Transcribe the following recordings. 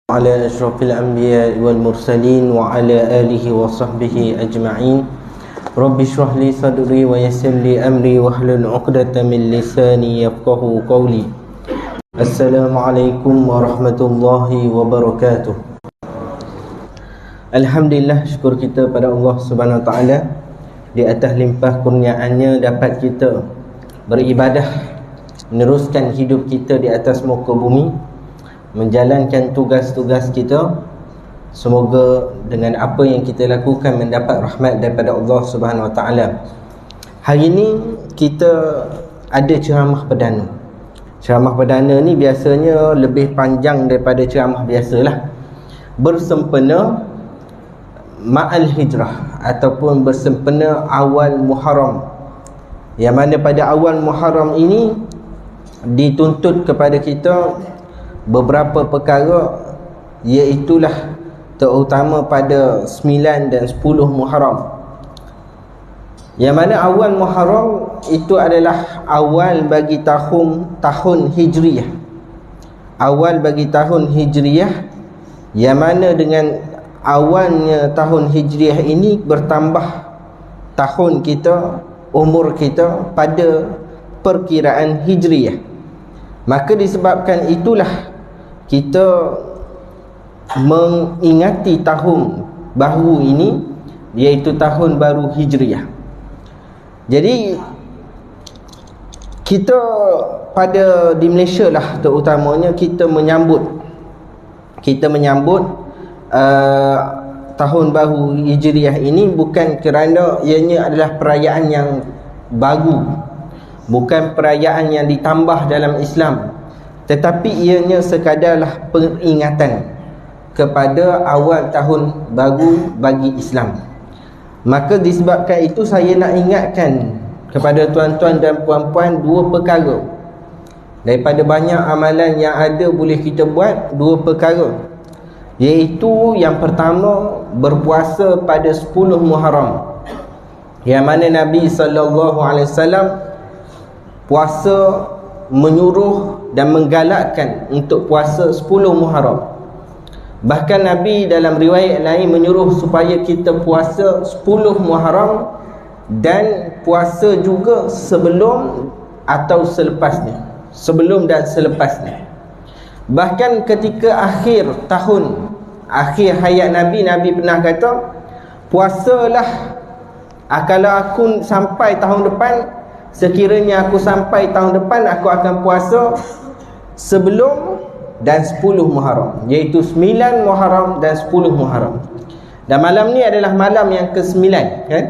على أشرف الأنبياء والمرسلين وعلى آله وصحبه أجمعين. رب اشرح لي صدري ويسر لي أمري واحلل عقدة من لساني يفقهوا قولي. السلام عليكم ورحمة الله وبركاته. Alhamdulillah, syukur kita pada Allah Subhanahu Wa Taala di atas limpah kurniaannya dapat kita beribadah, meneruskan hidup kita di atas muka bumi, menjalankan tugas-tugas kita. Semoga dengan apa yang kita lakukan mendapat rahmat daripada Allah Subhanahu Wa Taala. Hari ini kita ada ceramah perdana. Ceramah perdana ni biasanya lebih panjang daripada ceramah biasalah. Bersempena Ma'al Hijrah ataupun bersempena awal Muharram, yang mana pada awal Muharram ini dituntut kepada kita beberapa perkara, iaitulah terutama pada 9 dan 10 Muharram. Yang mana awal Muharram itu adalah awal bagi tahun Hijriyah. Awal bagi tahun Hijriyah, yang mana dengan awalnya tahun Hijriyah ini bertambah tahun kita, umur kita pada perkiraan Hijriyah. Maka disebabkan itulah kita mengingati tahun baru ini, iaitu tahun baru Hijriyah. Jadi kita pada di Malaysia lah terutamanya kita menyambut tahun baru Hijriyah ini bukan kerana ianya adalah perayaan yang baru, bukan perayaan yang ditambah dalam Islam, tetapi ianya sekadarlah peringatan kepada awal tahun baru bagi Islam. Maka disebabkan itu saya nak ingatkan kepada tuan-tuan dan puan-puan dua perkara. Daripada banyak amalan yang ada boleh kita buat, dua perkara, iaitu yang pertama berpuasa pada 10 Muharram, yang mana Nabi SAW puasa menyuruh dan menggalakkan untuk puasa 10 Muharram. Bahkan Nabi dalam riwayat lain menyuruh supaya kita puasa 10 Muharram dan puasa juga sebelum atau selepasnya, sebelum dan selepasnya. Bahkan ketika akhir tahun, akhir hayat Nabi, Nabi pernah kata, puasalah kalau aku sampai tahun depan, sekiranya aku sampai tahun depan, aku akan puasa sebelum dan 10 Muharram, iaitu 9 Muharram dan 10 Muharram. Dan malam ni adalah malam yang ke-9, kan?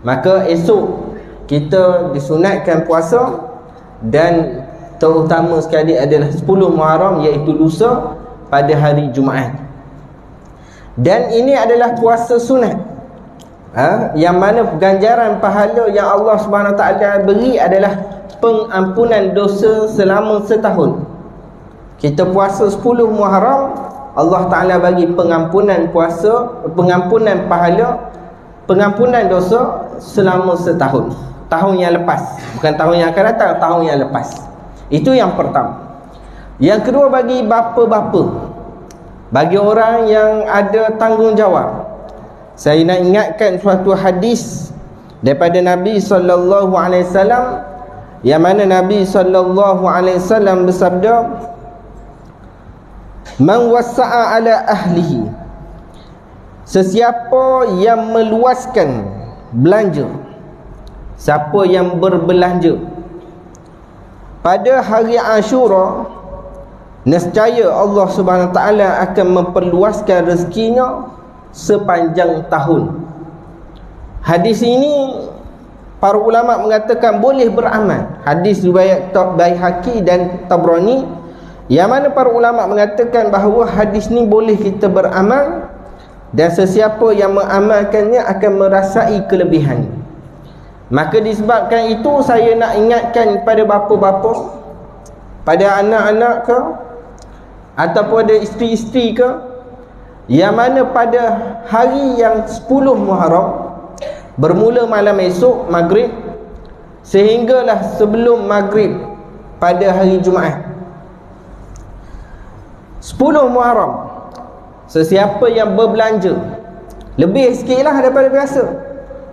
Maka esok kita disunatkan puasa, dan terutama sekali adalah 10 Muharram, iaitu lusa pada hari Jumaat. Dan ini adalah puasa sunat, yang mana ganjaran pahala yang Allah SWT beri adalah pengampunan dosa selama setahun. Kita puasa 10 Muharram, Allah Ta'ala bagi pengampunan puasa, pengampunan pahala, pengampunan dosa selama setahun. Tahun yang lepas, bukan tahun yang akan datang, tahun yang lepas. Itu yang pertama. Yang kedua, bagi bapa-bapa, bagi orang yang ada tanggungjawab, saya nak ingatkan suatu hadis daripada Nabi SAW, yang mana Nabi SAW bersabda, man wasa'a ala ahlihi, sesiapa yang meluaskan belanja, siapa yang berbelanja pada hari Ashura, nescaya Allah Subhanahu Wa Taala akan memperluaskan rezekinya sepanjang tahun. Hadis ini para ulama mengatakan boleh beramal. Hadis riwayat Baihaqi dan Tabrani, yang mana para ulama mengatakan bahawa hadis ni boleh kita beramal, dan sesiapa yang mengamalkannya akan merasai kelebihan. Maka disebabkan itu saya nak ingatkan kepada bapa-bapa, pada anak-anak ke, ataupun pada isteri-isteri ke, yang mana pada hari yang 10 Muharram, bermula malam esok maghrib sehinggalah sebelum maghrib pada hari Jumaat, 10 Muharram, Sesiapa yang berbelanja lebih sikit lah daripada biasa,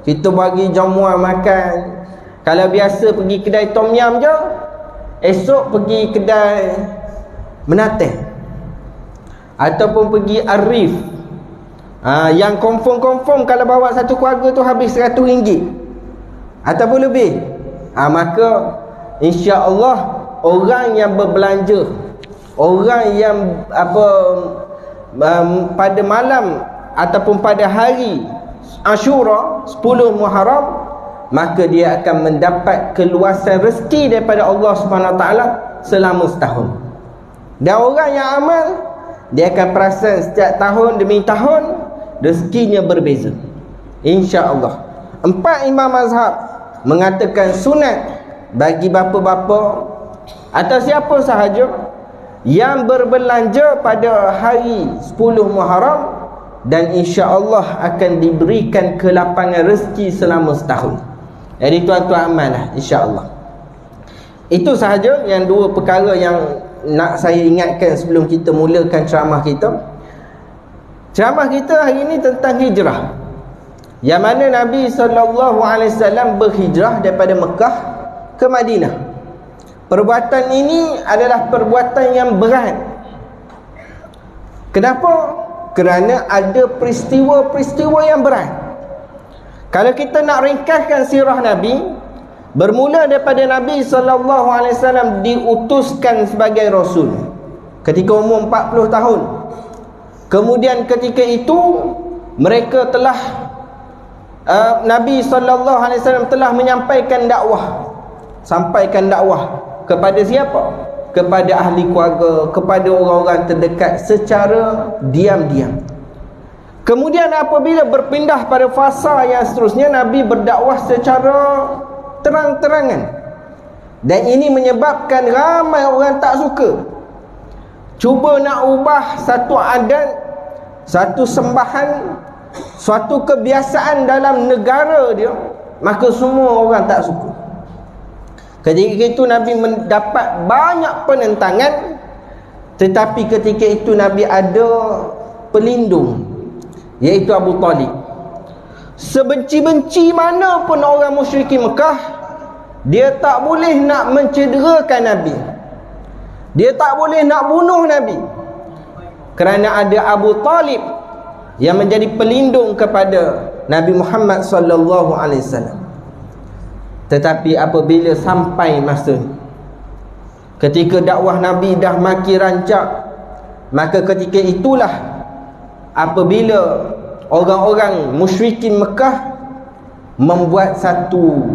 kita bagi jamuan makan. Kalau biasa pergi kedai tom yam je, esok pergi kedai Menateh ataupun pergi Arif. Yang confirm kalau bawa satu keluarga tu habis RM100 ataupun lebih. Maka insya-Allah orang yang berbelanja, orang yang pada malam ataupun pada hari Ashura 10 Muharram, maka dia akan mendapat keluasan rezeki daripada Allah Subhanahu Wa Taala selama setahun. Dan orang yang amal, dia akan perasan setiap tahun demi tahun rezekinya berbeza, insya-Allah. 4 imam mazhab mengatakan sunat bagi bapa-bapa atau siapa sahaja yang berbelanja pada hari 10 Muharram, dan insya-Allah akan diberikan kelapangan rezeki selama setahun. Jadi tuan-tuan amal lah, insya-Allah. Itu sahaja yang 2 perkara yang nak saya ingatkan sebelum kita mulakan ceramah kita. Ceramah kita hari ini tentang hijrah, yang mana Nabi SAW berhijrah daripada Mekah ke Madinah. Perbuatan ini adalah perbuatan yang berat. Kenapa? Kerana ada peristiwa-peristiwa yang berat. Kalau kita nak ringkaskan sirah Nabi, bermula daripada Nabi SAW diutuskan sebagai Rasul ketika umur 40 tahun. Kemudian ketika itu mereka telah Nabi SAW telah menyampaikan dakwah. Sampaikan dakwah kepada siapa? Kepada ahli keluarga, kepada orang-orang terdekat secara diam-diam. Kemudian apabila berpindah pada fasa yang seterusnya, Nabi berdakwah secara terang-terangan. Dan ini menyebabkan ramai orang tak suka. Cuba nak ubah satu adat, satu sembahan, suatu kebiasaan dalam negara dia, maka semua orang tak suka. Ketika itu Nabi mendapat banyak penentangan, tetapi ketika itu Nabi ada pelindung, iaitu Abu Talib. Sebenci-benci mana pun orang musyrikin Mekah, dia tak boleh nak mencederakan Nabi, dia tak boleh nak bunuh Nabi, kerana ada Abu Talib yang menjadi pelindung kepada Nabi Muhammad sallallahu alaihi wasallam. Tetapi apabila sampai masa ketika dakwah Nabi dah makin rancak, maka ketika itulah apabila orang-orang musyrikin Mekah membuat satu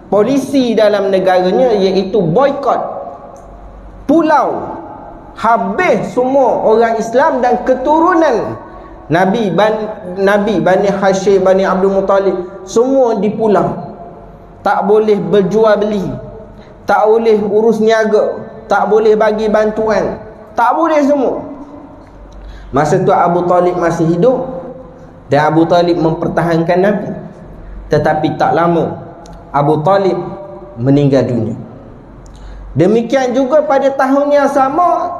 polisi dalam negaranya, iaitu boikot, pulau, habis semua orang Islam dan keturunan Nabi Bani Hashim, Bani Abdul Muttalib, semua di pulau. Tak boleh berjual beli, tak boleh urus niaga, tak boleh bagi bantuan, tak boleh semua. Masa tu Abu Talib masih hidup, dan Abu Talib mempertahankan Nabi. Tetapi tak lama Abu Talib meninggal dunia. Demikian juga pada tahun yang sama,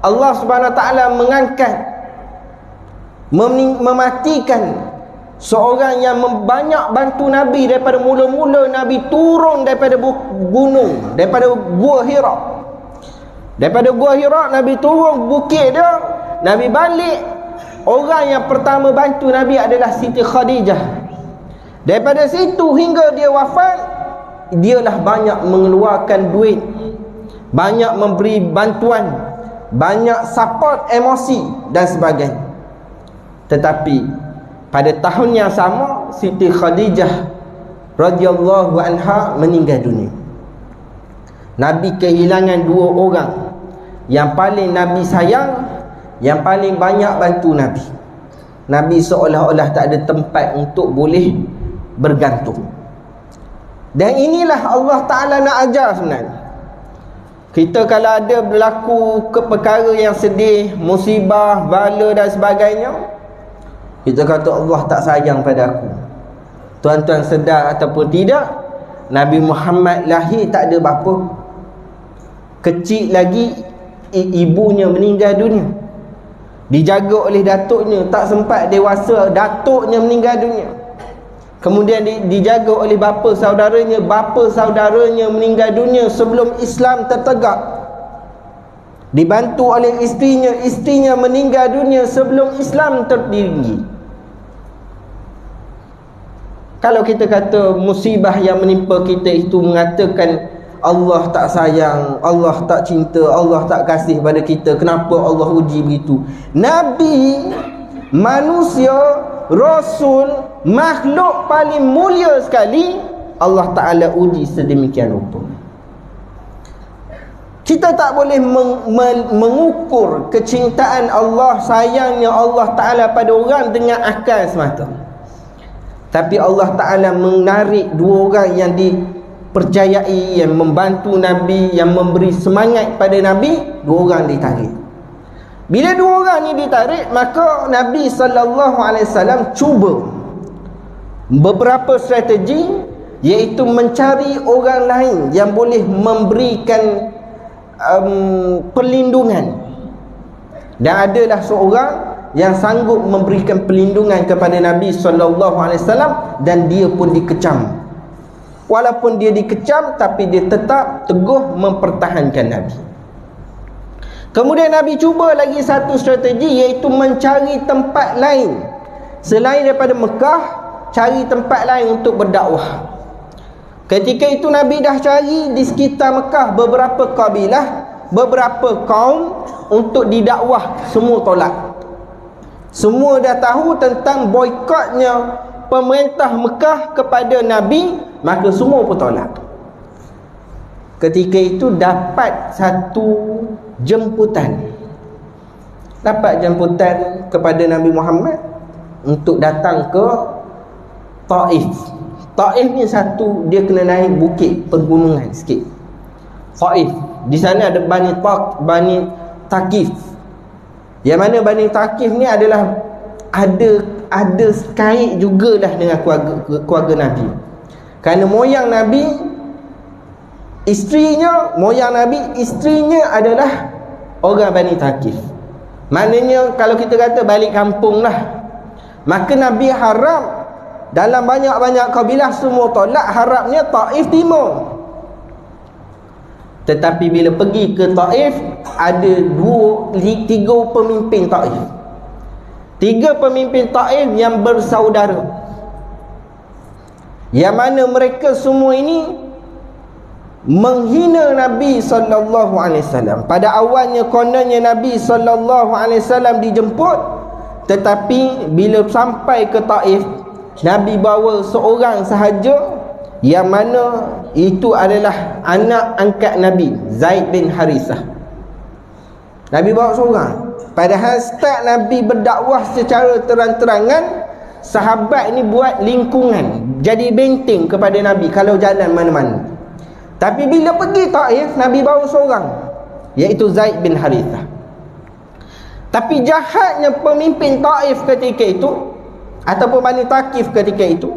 Allah Subhanahu Wa Taala mengangkat, mematikan seorang yang banyak bantu Nabi daripada mula-mula Nabi turun daripada gunung, daripada Gua Hira. Daripada Gua Hira Nabi turun bukit dia, Nabi balik, orang yang pertama bantu Nabi adalah Siti Khadijah. Daripada situ hingga dia wafat, dialah banyak mengeluarkan duit, banyak memberi bantuan, banyak support emosi dan sebagainya. Tetapi pada tahun yang sama, Siti Khadijah radhiyallahu anha meninggal dunia. Nabi kehilangan 2 orang yang paling Nabi sayang, yang paling banyak bantu Nabi. Nabi seolah-olah tak ada tempat untuk boleh bergantung. Dan inilah Allah Ta'ala nak ajar sebenarnya. Kita kalau ada berlaku perkara yang sedih, musibah, bala dan sebagainya, kita kata Allah tak sayang pada aku. Tuan-tuan sedar ataupun tidak, Nabi Muhammad lahir tak ada bapa. Kecil lagi ibunya meninggal dunia. dijaga oleh datuknya, tak sempat dewasa, datuknya meninggal dunia. Kemudian dijaga oleh bapa saudaranya meninggal dunia sebelum Islam tertegak. Dibantu oleh isterinya meninggal dunia sebelum Islam terdiri. Kalau kita kata musibah yang menimpa kita itu mengatakan Allah tak sayang, Allah tak cinta, Allah tak kasih pada kita, kenapa Allah uji begitu? Nabi, manusia, Rasul, makhluk paling mulia sekali, Allah Ta'ala uji sedemikian rupa. Kita tak boleh mengukur kecintaan Allah, sayangnya Allah Ta'ala pada orang dengan akal semata. Tapi Allah Ta'ala menarik dua orang yang dipercayai, yang membantu Nabi, yang memberi semangat pada Nabi, dua orang ditarik. Bila dua orang ni ditarik, maka Nabi SAW cuba beberapa strategi, iaitu mencari orang lain yang boleh memberikan perlindungan. Dan adalah seorang yang sanggup memberikan perlindungan kepada Nabi SAW, dan dia pun dikecam. Walaupun dia dikecam, tapi dia tetap teguh mempertahankan Nabi. Kemudian Nabi cuba lagi satu strategi, iaitu mencari tempat lain selain daripada Mekah, cari tempat lain untuk berdakwah. Ketika itu Nabi dah cari di sekitar Mekah beberapa kabilah, beberapa kaum untuk didakwah, semua tolak. Semua dah tahu tentang boikotnya pemerintah Mekah kepada Nabi, maka semua pun tolak. Ketika itu dapat satu jemputan. Dapat jemputan kepada Nabi Muhammad untuk datang ke Taif. Taif ni satu, dia kena naik bukit pergunungan sikit. Taif, di sana ada Bani Thaqif. Yang mana Bani Thaqif ni adalah ada kait jugalah dengan keluarga Nabi. Kerana moyang Nabi, isterinya adalah orang Bani Thaqif. Maknanya kalau kita kata balik kampung lah. Maka Nabi harap dalam banyak-banyak kabilah semua tolak, harapnya Taif timur. Tetapi bila pergi ke Taif, ada tiga pemimpin Taif. Tiga pemimpin Taif yang bersaudara, yang mana mereka semua ini menghina Nabi SAW. Pada awalnya kononnya Nabi SAW dijemput, tetapi bila sampai ke Taif, Nabi bawa seorang sahaja, yang mana itu adalah anak angkat Nabi, Zaid bin Harithah. Nabi bawa seorang. Padahal start Nabi berdakwah secara terang-terangan, sahabat ni buat lingkungan, jadi benteng kepada Nabi kalau jalan mana-mana. Tapi bila pergi Taif, Nabi bawa seorang, iaitu Zaid bin Harithah. Tapi jahatnya pemimpin Taif ketika itu, ataupun Bani Thaqif ketika itu,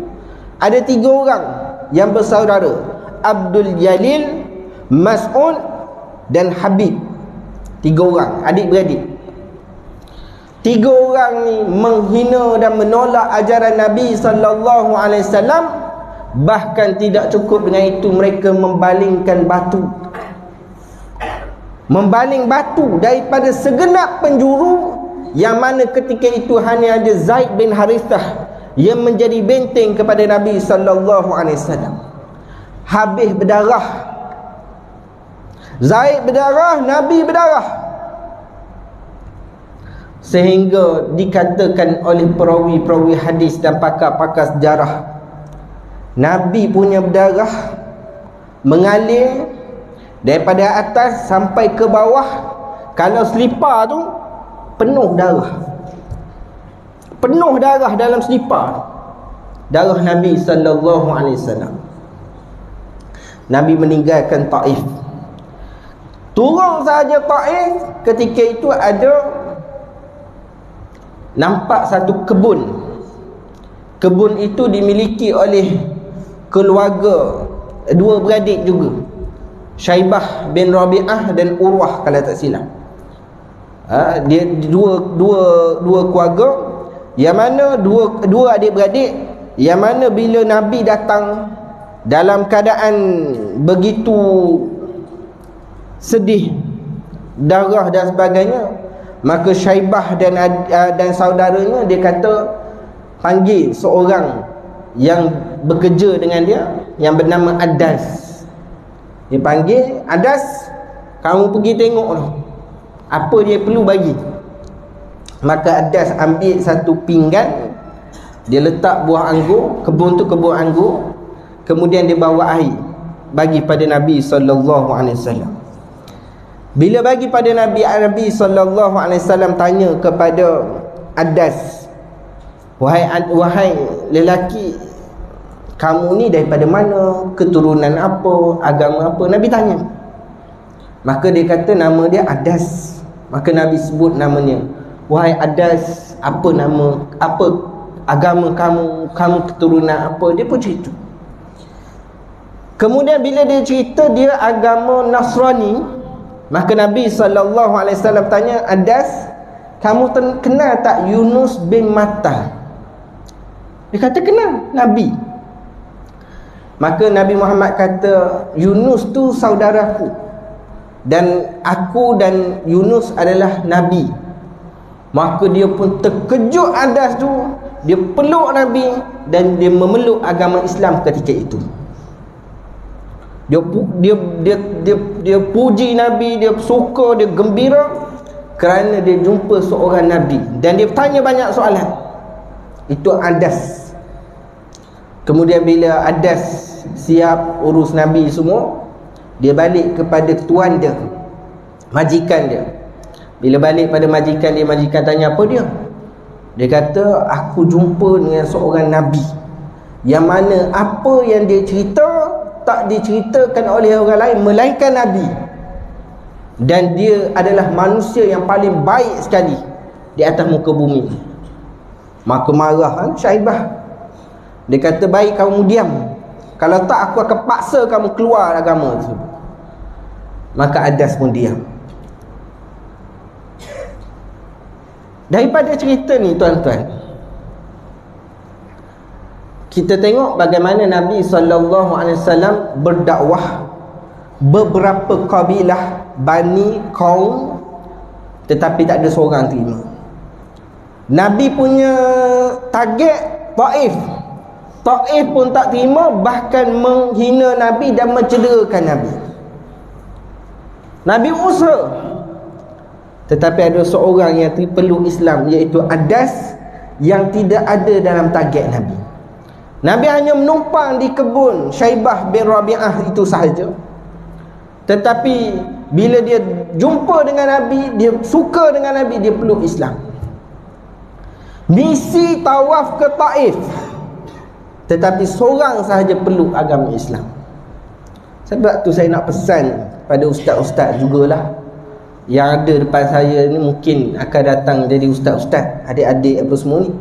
ada tiga orang yang bersaudara, Abdul Jalil, Mas'ud dan Habib. Tiga orang, adik-beradik. Tiga orang ni menghina dan menolak ajaran Nabi SAW. Bahkan tidak cukup dengan itu, mereka membalingkan batu. Membaling batu daripada segenap penjuru, yang mana ketika itu hanya ada Zaid bin Harithah yang menjadi benteng kepada Nabi SAW. Habis berdarah. Zaid berdarah, Nabi berdarah. Sehingga dikatakan oleh perawi-perawi hadis dan pakar-pakar sejarah, Nabi punya berdarah mengalir daripada atas sampai ke bawah. Kalau selipar tu penuh darah. Penuh darah dalam selipar. Darah Nabi SAW. Nabi meninggalkan Taif. Turun sahaja Taif, ketika itu ada nampak satu kebun. Kebun itu dimiliki oleh keluarga, dua beradik juga, Syaibah bin Rabi'ah dan Urwah kalau tak silap. Dia dua keluarga, yang mana dua adik-beradik, yang mana bila Nabi datang dalam keadaan begitu sedih, darah dan sebagainya, maka Syaibah dan saudaranya, dia kata panggil seorang yang bekerja dengan dia yang bernama Adas. Dia panggil, Adas, kamu pergi tengok apa dia perlu bagi. Maka Adas ambil satu pinggan, dia letak buah anggur, kebun tu kebun anggur, kemudian dia bawa air bagi pada Nabi SAW. Bila bagi pada Nabi SAW tanya kepada Adas, wahai lelaki, kamu ni daripada mana, keturunan apa, agama apa? Nabi tanya. Maka dia kata nama dia Adas. Maka Nabi sebut namanya, wahai Adas, apa nama, apa agama kamu keturunan apa? Dia pun cerita. Kemudian bila dia cerita dia agama Nasrani, maka Nabi SAW tanya, Adas, kamu kenal tak Yunus bin Matta? Dia kata kenal, Nabi. Maka Nabi Muhammad kata, Yunus tu saudaraku, dan aku dan Yunus adalah Nabi. Maka dia pun terkejut, Adas tu. Dia peluk Nabi dan dia memeluk agama Islam ketika itu. Dia puji Nabi, dia suka, dia gembira kerana dia jumpa seorang Nabi, dan dia tanya banyak soalan. Itu Adas. Kemudian bila Adas siap urus Nabi semua, dia balik kepada tuan dia, majikan dia. Bila balik pada majikan dia, majikan tanya apa dia? Dia kata, aku jumpa dengan seorang Nabi yang mana apa yang dia cerita tak diceritakan oleh orang lain melainkan Nabi, dan dia adalah manusia yang paling baik sekali di atas muka bumi. Maka marah Syaibah. Dia kata, baik kamu diam, kalau tak aku akan paksa kamu keluar agama tersebut. Maka Adas pun diam. Daripada cerita ni tuan-tuan, kita tengok bagaimana Nabi SAW berdakwah beberapa kabilah Bani kaum, tetapi tak ada seorang terima. Nabi punya target Taif pun tak terima, bahkan menghina Nabi dan mencederakan Nabi. Nabi usaha, tetapi ada seorang yang terpeluk Islam, iaitu Adas, yang tidak ada dalam target Nabi. Nabi hanya menumpang di kebun Syaibah bin Rabi'ah itu sahaja. Tetapi bila dia jumpa dengan Nabi, dia suka dengan Nabi, dia peluk Islam. Misi tawaf ke Taif, tetapi seorang sahaja peluk agama Islam. Sebab tu saya nak pesan pada ustaz-ustaz jugalah, yang ada depan saya ni mungkin akan datang jadi ustaz-ustaz, adik-adik apa semua ni.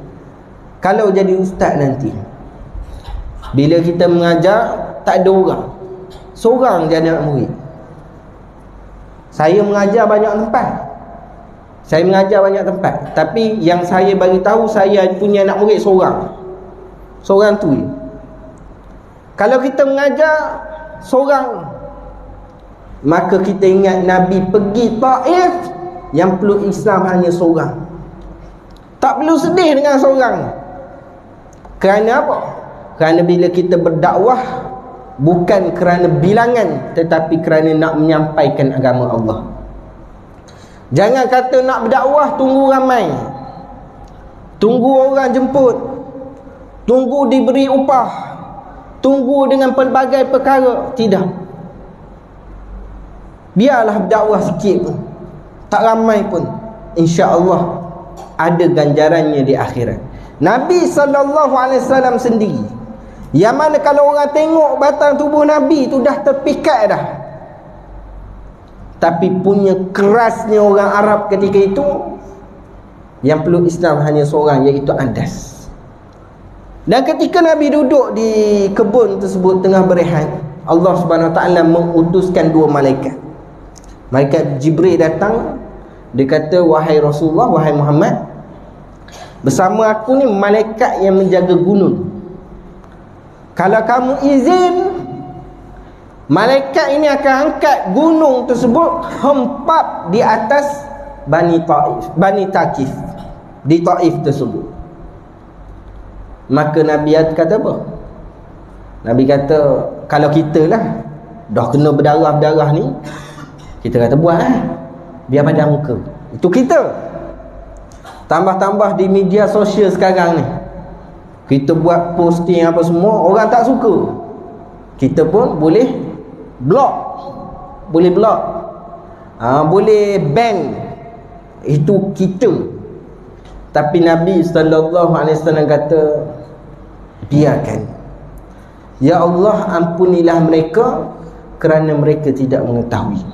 Kalau jadi ustaz nanti, bila kita mengajar, tak ada orang, seorang je anak murid. Saya mengajar banyak tempat, tapi yang saya bagi tahu, saya punya anak murid seorang tu. Kalau kita mengajar seorang, maka kita ingat Nabi pergi Taif, yang peluk Islam hanya seorang. Tak perlu sedih dengan seorang. Kerana apa? Kerana bila kita berdakwah, bukan kerana bilangan, tetapi kerana nak menyampaikan agama Allah. Jangan kata nak berdakwah tunggu ramai, tunggu orang jemput, tunggu diberi upah, tunggu dengan pelbagai perkara. Tidak. Biarlah berdakwah sikit pun, tak ramai pun, insya-Allah ada ganjarannya di akhirat. Nabi SAW sendiri, yang mana kalau orang tengok batang tubuh Nabi tu dah terpikat dah, tapi punya kerasnya orang Arab ketika itu, yang peluk Islam hanya seorang, iaitu Adas. Dan ketika Nabi duduk di kebun tersebut tengah berehat, Allah SWT mengutuskan dua malaikat. Malaikat Jibril datang Dia kata, wahai Rasulullah, wahai Muhammad, bersama aku ni malaikat yang menjaga gunung. Kalau kamu izin, malaikat ini akan angkat gunung tersebut hempap di atas Bani Thaqif, di Taif tersebut. Maka Nabi kata apa? Nabi kata, kalau kita lah dah kena berdarah-berdarah ni, kita kata buat lah, biar padam muka. Itu kita. Tambah-tambah di media sosial sekarang ni, kita buat posting apa semua, orang tak suka, kita pun boleh block, boleh ban. Itu kita. Tapi Nabi SAW kata, biarkan. Ya Allah, ampunilah mereka kerana mereka tidak mengetahui.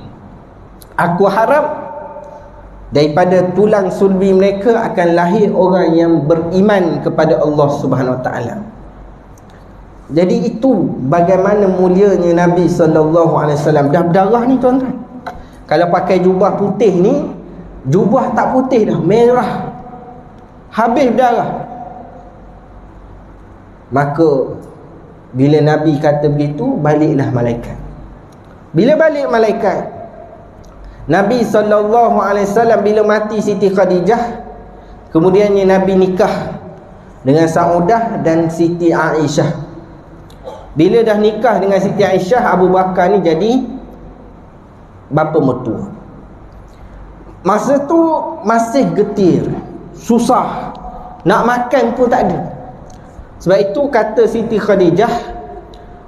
Aku harap daripada tulang sulbi mereka akan lahir orang yang beriman kepada Allah Subhanahu Wa Taala. Jadi itu bagaimana mulianya Nabi SAW. Dah berdarah ni tuan-tuan. Kalau pakai jubah putih ni, jubah tak putih dah, merah, habis berdarah. Maka bila Nabi kata begitu, baliklah malaikat. Bila balik malaikat, Nabi SAW bila mati Siti Khadijah, kemudiannya Nabi nikah dengan Saudah dan Siti Aisyah. Bila dah nikah dengan Siti Aisyah, Abu Bakar ni jadi bapa mertua. Masa tu masih getir, susah, nak makan pun tak ada. Sebab itu kata Siti Khadijah,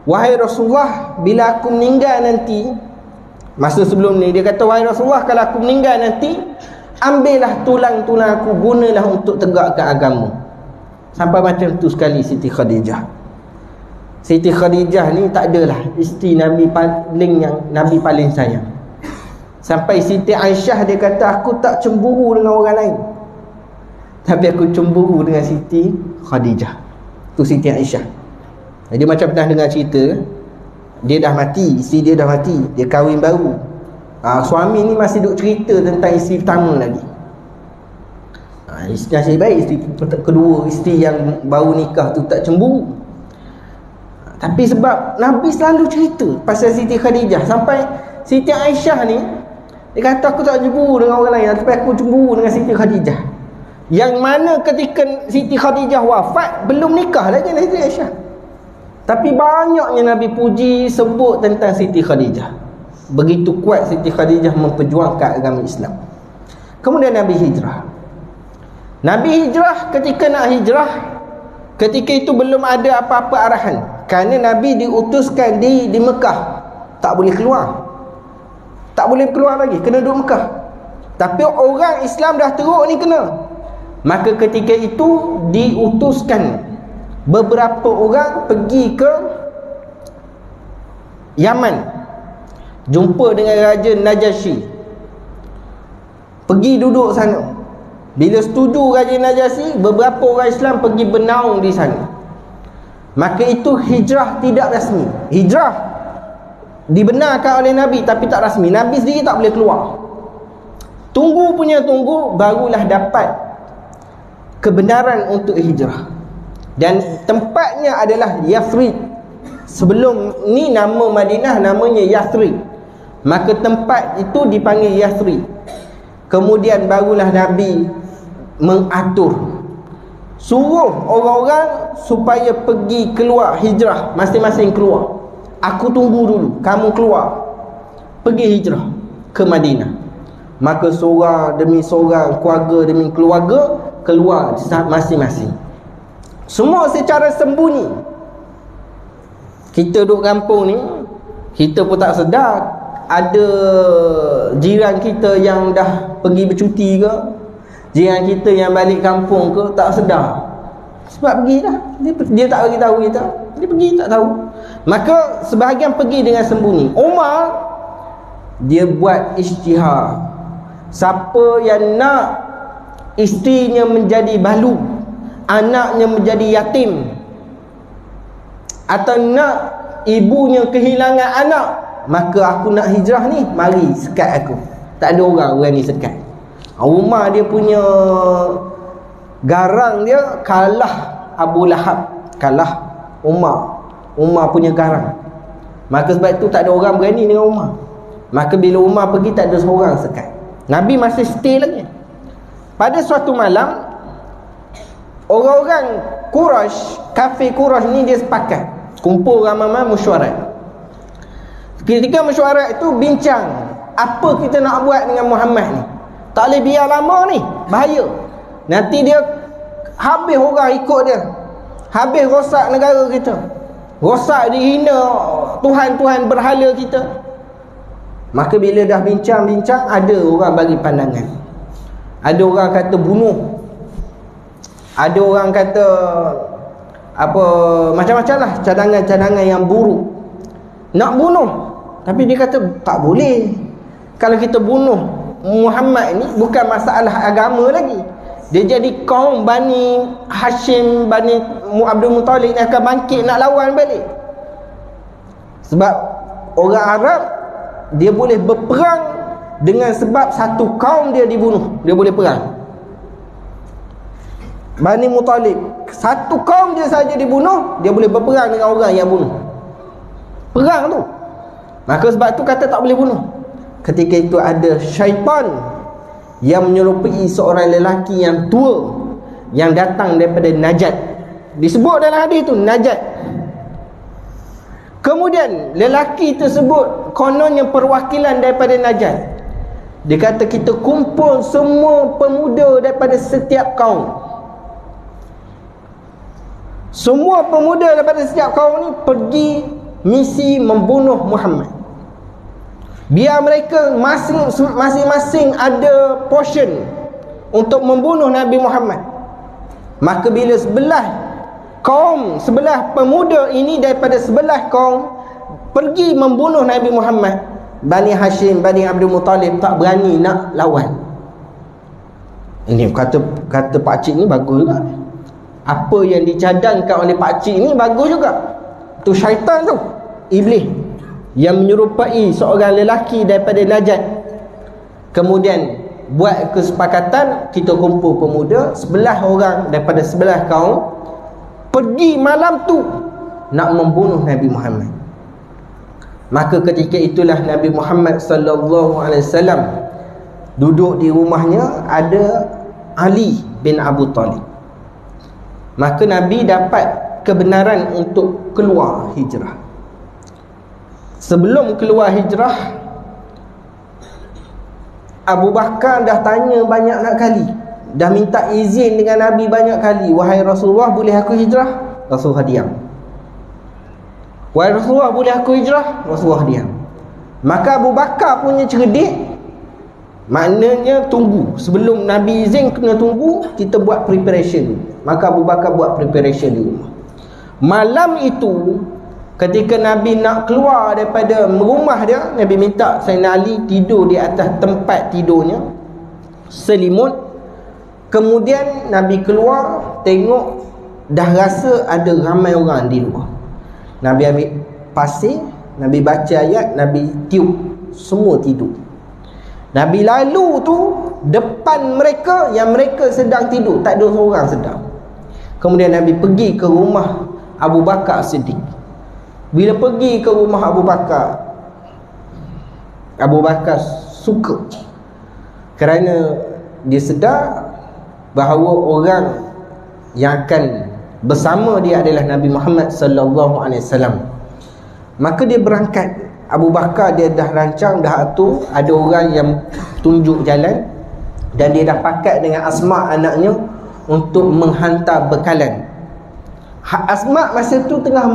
wahai Rasulullah, bila aku meninggal nanti, masa sebelum ni dia kata, wahai Rasulullah, kalau aku meninggal nanti, ambillah tulang-tulang aku, gunalah untuk tegakkan agama. Sampai macam tu sekali Siti Khadijah. Siti Khadijah ni tak adalah isteri Nabi paling yang Nabi paling sayang. Sampai Siti Aisyah dia kata, aku tak cemburu dengan orang lain, tapi aku cemburu dengan Siti Khadijah. Tu Siti Aisyah. Dia macam pernah dengar cerita, dia dah mati, isteri dia dah mati, dia kahwin baru. Suami ni masih duk cerita tentang isteri pertama lagi. Isteri nasib baik, isteri kedua, isteri yang baru nikah tu tak cemburu. Tapi sebab Nabi selalu cerita pasal Siti Khadijah, sampai Siti Aisyah ni dia kata, aku tak cemburu dengan orang lain, tapi aku cemburu dengan Siti Khadijah. Yang mana ketika Siti Khadijah wafat, belum nikah lagi dengan Siti Aisyah. Tapi banyaknya Nabi puji, sebut tentang Siti Khadijah. Begitu kuat Siti Khadijah memperjuangkan agama Islam. Kemudian Nabi hijrah. Nabi hijrah, ketika nak hijrah, ketika itu belum ada apa-apa arahan. Kerana Nabi diutuskan di Mekah, tak boleh keluar. Tak boleh keluar lagi, kena duduk Mekah. Tapi orang Islam dah teruk ni kena. Maka ketika itu diutuskan beberapa orang pergi ke Yaman, jumpa dengan Raja Najasyi, pergi duduk sana. Bila setuju Raja Najasyi, beberapa orang Islam pergi bernaung di sana. Maka itu hijrah tidak rasmi. Hijrah dibenarkan oleh Nabi tapi tak rasmi. Nabi sendiri tak boleh keluar. Tunggu punya tunggu, barulah dapat kebenaran untuk hijrah. Dan tempatnya adalah Yathrib. Sebelum ni nama Madinah namanya Yathrib. Maka tempat itu dipanggil Yathrib. Kemudian barulah Nabi mengatur, suruh orang-orang supaya pergi keluar hijrah, masing-masing keluar. Aku tunggu dulu, kamu keluar, pergi hijrah ke Madinah. Maka seorang demi seorang, keluarga demi keluarga keluar masing-masing, semua secara sembunyi. Kita duduk kampung ni, kita pun tak sedar ada jiran kita yang dah pergi bercuti ke, jiran kita yang balik kampung ke, tak sedar. Sebab pergi dah, dia tak bagi tahu kita, dia pergi tak tahu. Maka sebahagian pergi dengan sembunyi. Umar dia buat isytihar, siapa yang nak isterinya menjadi balu, anaknya menjadi yatim, atau nak ibunya kehilangan anak, maka aku nak hijrah ni, mari sekat aku. Tak ada orang ni sekat. Umar dia punya garang dia kalah Abu Lahab, kalah Umar punya garang. Maka sebab itu tak ada orang berani dengan Umar. Maka bila Umar pergi tak ada seorang sekat. Nabi masih stay lagi. Pada suatu malam, orang-orang Quraisy, kafir Quraisy ni dia sepakat kumpul ramai-ramai mesyuarat. Ketika mesyuarat itu bincang apa kita nak buat dengan Muhammad ni. Tak boleh biar lama ni, bahaya. Nanti dia habis orang ikut dia, habis rosak negara kita, rosak dihina Tuhan-Tuhan berhala kita. Maka bila dah bincang-bincang, ada orang bagi pandangan. Ada orang kata bunuh, ada orang kata apa, macam-macam lah cadangan-cadangan yang buruk nak bunuh. Tapi dia kata tak boleh. Kalau kita bunuh Muhammad ni bukan masalah agama lagi. Dia jadi kaum Bani Hashim, Bani Abdul Muttalib ni akan bangkit nak lawan balik. Sebab orang Arab dia boleh berperang dengan sebab satu kaum dia dibunuh, dia boleh perang. Bani Muttalib, satu kaum dia saja dibunuh, dia boleh berperang dengan orang yang bunuh. Perang tu. Maka sebab tu kata tak boleh bunuh. Ketika itu ada syaitan yang menyerupai seorang lelaki yang tua yang datang daripada Najd. Disebut dalam hadis tu Najd. Kemudian lelaki tersebut kononnya perwakilan daripada Najd. Dia kata kita kumpul semua pemuda daripada setiap kaum. Semua pemuda daripada setiap kaum ni pergi misi membunuh Muhammad. Biar mereka masing-masing ada portion untuk membunuh Nabi Muhammad. Maka bila sebelah pemuda ini daripada sebelah kaum pergi membunuh Nabi Muhammad, Bani Hashim, Bani Abdul Muttalib tak berani nak lawan. Ini kata pakcik ni bagus juga. Apa yang dicadangkan oleh pakcik ni bagus juga. Tu syaitan tu, iblis yang menyerupai seorang lelaki daripada Najd. Kemudian buat kesepakatan, kita kumpul pemuda, 11 orang daripada sebelah kaum pergi malam tu nak membunuh Nabi Muhammad. Maka ketika itulah Nabi Muhammad sallallahu alaihi wasallam duduk di rumahnya, ada Ali bin Abu Talib. Maka Nabi dapat kebenaran untuk keluar hijrah. Sebelum keluar hijrah, Abu Bakar dah tanya banyak kali, dah minta izin dengan Nabi banyak kali, wahai Rasulullah, boleh aku hijrah? Rasulullah diam. Wahai Rasulullah, boleh aku hijrah? Rasulullah diam. Maka Abu Bakar punya cerdik, maknanya tunggu. Sebelum Nabi izin kena tunggu, kita buat preparation. Maka Abu Bakar buat preparation di rumah. Malam itu ketika Nabi nak keluar daripada rumah dia, Nabi minta Sayyidina Ali tidur di atas tempat tidurnya, selimut. Kemudian Nabi keluar, tengok dah rasa ada ramai orang di luar. Nabi ambil pasir, Nabi baca ayat, Nabi tiup, semua tidur. Nabi lalu tu depan mereka yang mereka sedang tidur, tak ada seorang sedang. Kemudian Nabi pergi ke rumah Abu Bakar Siddiq. Bila pergi ke rumah Abu Bakar suka, kerana dia sedar bahawa orang yang akan bersama dia adalah Nabi Muhammad sallallahu alaihi wasallam. Maka dia berangkat. Abu Bakar dia dah rancang, dah atur, ada orang yang tunjuk jalan, dan dia dah pakat dengan Asma anaknya untuk menghantar bekalan. Asma masa tu tengah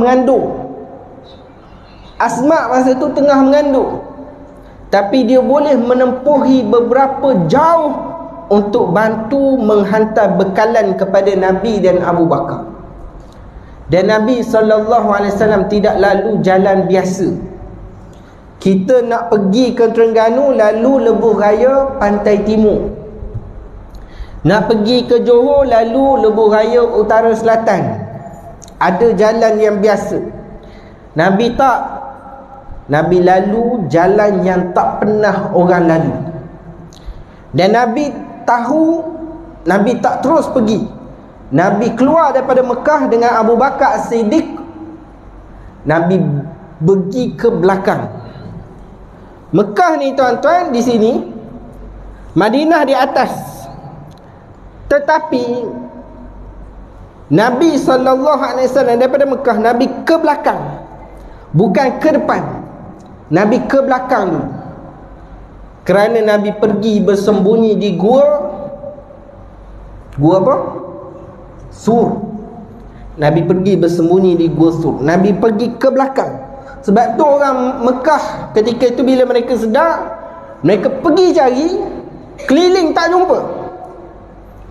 mengandung. Tapi dia boleh menempuhi beberapa jauh untuk bantu menghantar bekalan kepada Nabi dan Abu Bakar. Dan Nabi SAW tidak lalu jalan biasa. Kita nak pergi ke Terengganu, lalu Lebuh Raya Pantai Timur. Nak pergi ke Johor, lalu Lebuh Raya Utara Selatan. Ada jalan yang biasa. Nabi tak. Nabi lalu jalan yang tak pernah orang lalu. Dan Nabi tahu, Nabi tak terus pergi. Nabi keluar daripada Mekah dengan Abu Bakar As-Siddiq. Nabi pergi ke belakang. Mekah ni tuan-tuan di sini, Madinah di atas. Tetapi Nabi SAW daripada Mekah, Nabi ke belakang, bukan ke depan. Nabi ke belakang dulu. Kerana Nabi pergi bersembunyi di gua apa? Sur. Nabi pergi bersembunyi di gua Sur. Nabi pergi ke belakang. Sebab tu orang Mekah ketika itu bila mereka sedar, mereka pergi cari, keliling tak jumpa.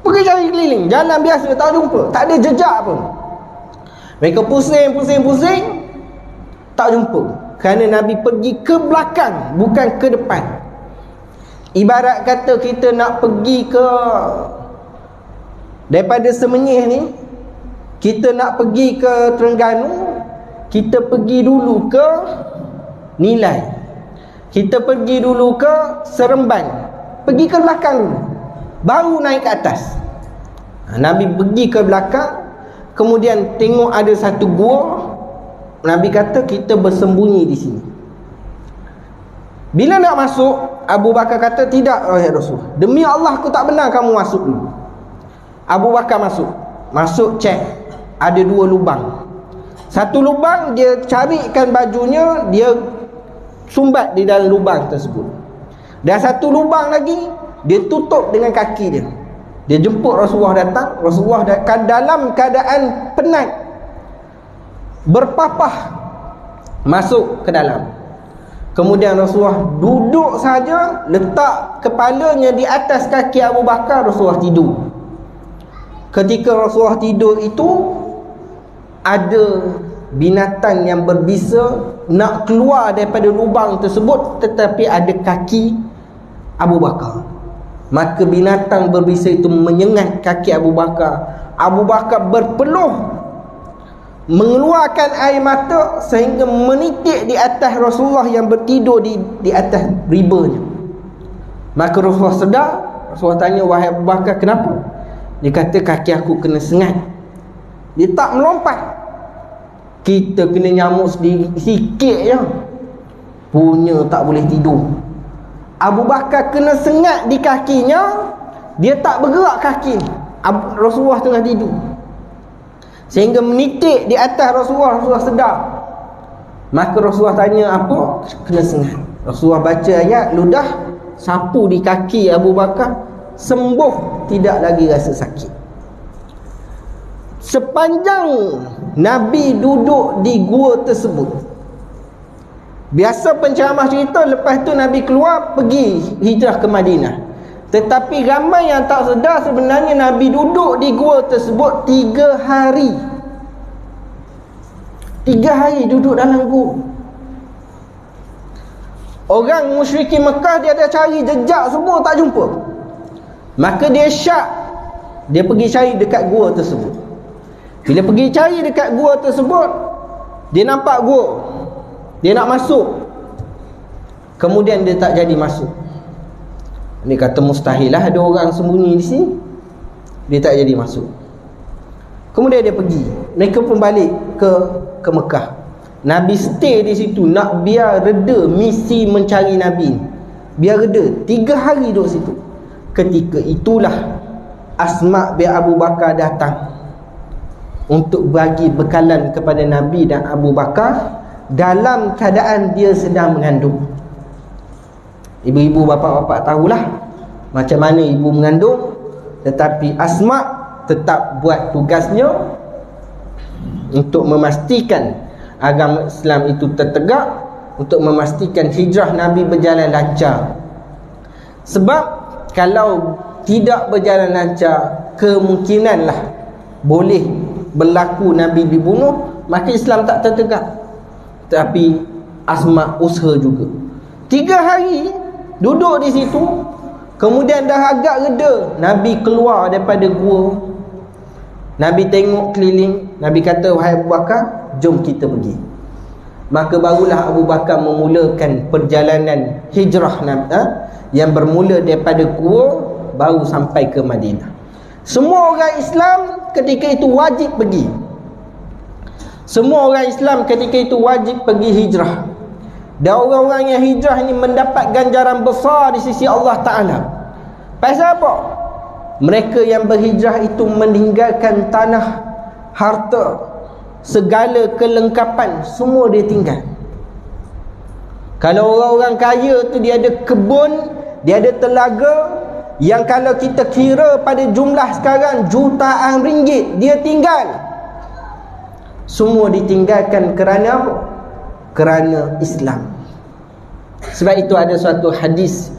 Pergi cari keliling, jalan biasa tak jumpa, tak ada jejak pun. Mereka pusing, tak jumpa. Kerana Nabi pergi ke belakang, bukan ke depan. Ibarat kata kita nak pergi ke, daripada Semenyih ni, kita nak pergi ke Terengganu, kita pergi dulu ke Nilai, kita pergi dulu ke Seremban, pergi ke belakang dulu, baru naik ke atas. Nabi pergi ke belakang, kemudian tengok ada satu gua. Nabi kata kita bersembunyi di sini. Bila nak masuk, Abu Bakar kata tidak wahai Rasul, demi Allah aku tak benar kamu masuk dulu. Abu Bakar masuk cek, ada 2 lubang. Satu lubang dia carikan bajunya, dia sumbat di dalam lubang tersebut. Dan satu lubang lagi dia tutup dengan kaki dia. Dia jemput Rasulullah datang. Rasulullah dalam keadaan penat, berpapah masuk ke dalam. Kemudian Rasulullah duduk saja, letak kepalanya di atas kaki Abu Bakar. Rasulullah tidur. Ketika Rasulullah tidur itu, ada binatang yang berbisa nak keluar daripada lubang tersebut, tetapi ada kaki Abu Bakar. Maka binatang berbisa itu menyengat kaki Abu Bakar. Abu Bakar berpeluh, mengeluarkan air mata sehingga menitik di atas Rasulullah yang bertidur di atas ribanya. Maka Rasulullah sedar. Rasulullah tanya, wahai Abu Bakar, kenapa? Dia kata, kaki aku kena sengat. Dia tak melompat. Kita kena nyamuk sikit je, punya tak boleh tidur. Abu Bakar kena sengat di kakinya, dia tak bergerak kaki. Rasulullah tengah tidur, sehingga menitik di atas Rasulullah. Rasulullah sedar. Maka Rasulullah tanya, apa? Kena sengat. Rasulullah baca ayat, ludah, sapu di kaki Abu Bakar, sembuh, tidak lagi rasa sakit. Sepanjang Nabi duduk di gua tersebut, biasa penceramah cerita lepas tu Nabi keluar pergi hijrah ke Madinah. Tetapi ramai yang tak sedar sebenarnya Nabi duduk di gua tersebut 3 hari. 3 hari duduk dalam gua. Orang musyrikin Mekah dia ada cari jejak semua tak jumpa. Maka dia syak, dia pergi cari dekat gua tersebut. Bila pergi cari dekat gua tersebut, dia nampak gua, dia nak masuk, kemudian dia tak jadi masuk. Dia kata mustahil lah ada orang sembunyi di sini. Dia tak jadi masuk. Kemudian dia pergi. Mereka pun balik ke Mekah. Nabi stay di situ, nak biar reda misi mencari Nabi, biar reda. 3 hari duduk situ. Ketika itulah Asma' bin Abu Bakar datang untuk bagi bekalan kepada Nabi dan Abu Bakar dalam keadaan dia sedang mengandung. Ibu-ibu, bapa-bapa tahulah macam mana ibu mengandung. Tetapi Asma' tetap buat tugasnya untuk memastikan agama Islam itu tertegak, untuk memastikan hijrah Nabi berjalan lancar. Sebab kalau tidak berjalan lancar, kemungkinanlah boleh berlaku Nabi dibunuh, maka Islam tak tertegak. Tapi Asma' usaha juga. 3 hari duduk di situ. Kemudian dah agak reda, Nabi keluar daripada gua. Nabi tengok keliling. Nabi kata, wahai Abu Bakar, jom kita pergi. Maka barulah Abu Bakar memulakan perjalanan hijrah yang bermula daripada gua baru sampai ke Madinah. Semua orang Islam ketika itu wajib pergi. Semua orang Islam ketika itu wajib pergi hijrah. Dan orang-orang yang hijrah ini mendapat ganjaran besar di sisi Allah Ta'ala. Pasal apa? Mereka yang berhijrah itu meninggalkan tanah, harta, segala kelengkapan, semua dia tinggal. Kalau orang-orang kaya tu dia ada kebun, dia ada telaga, yang kalau kita kira pada jumlah sekarang jutaan ringgit, dia tinggal. Semua ditinggalkan kerana apa? Kerana Islam. Sebab itu ada suatu hadis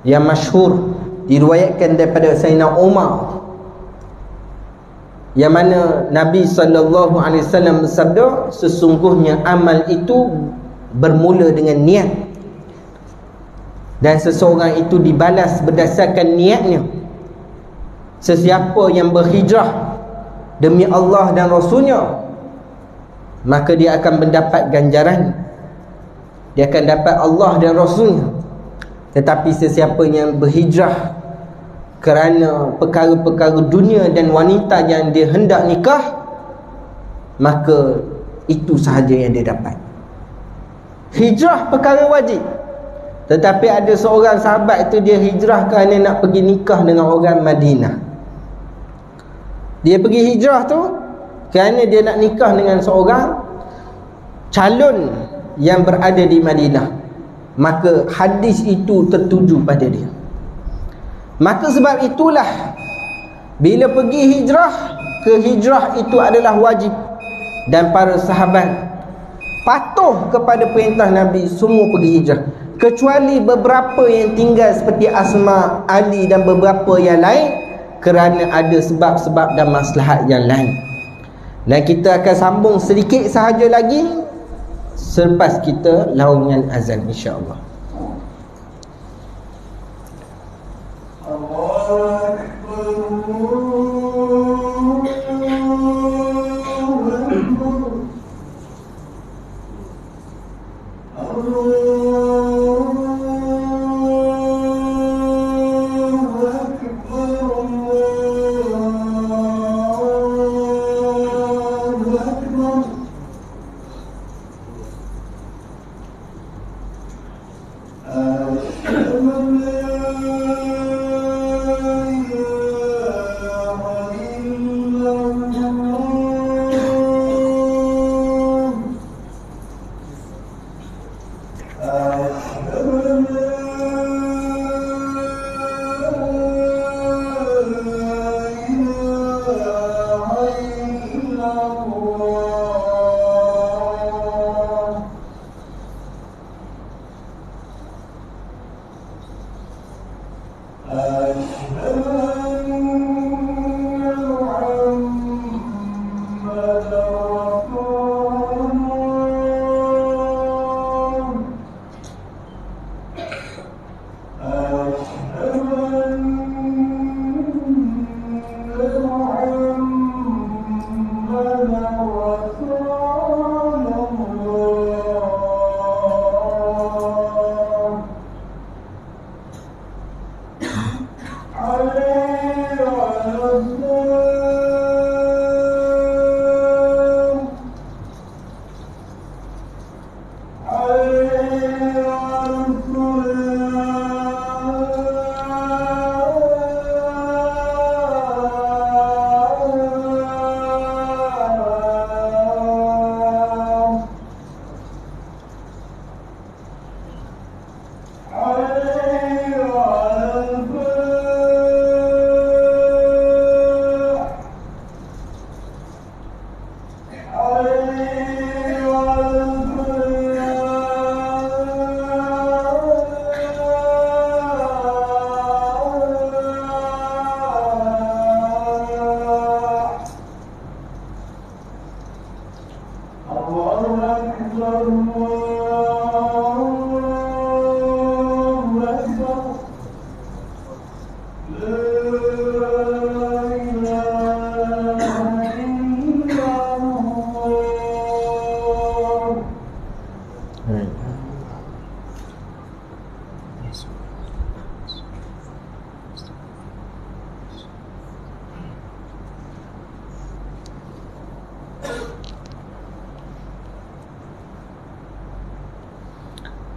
yang masyhur diriwayatkan daripada Sayyidina Umar, yang mana Nabi SAW bersabda, sesungguhnya amal itu bermula dengan niat, dan seseorang itu dibalas berdasarkan niatnya. Sesiapa yang berhijrah demi Allah dan Rasulnya, maka dia akan mendapat ganjaran, dia akan dapat Allah dan Rasulnya. Tetapi sesiapa yang berhijrah kerana perkara-perkara dunia dan wanita yang dia hendak nikah, maka itu sahaja yang dia dapat. Hijrah perkara wajib, tetapi ada seorang sahabat itu dia hijrah kerana nak pergi nikah dengan orang Madinah. Dia pergi hijrah tu kerana dia nak nikah dengan seorang calon yang berada di Madinah. Maka hadis itu tertuju pada dia. Maka sebab itulah bila pergi hijrah, ke hijrah itu adalah wajib, dan para sahabat patuh kepada perintah Nabi, semua pergi hijrah, kecuali beberapa yang tinggal seperti Asma, Ali dan beberapa yang lain kerana ada sebab-sebab dan maslahat yang lain. Dan kita akan sambung sedikit sahaja lagi selepas kita laungan azan, insya-Allah.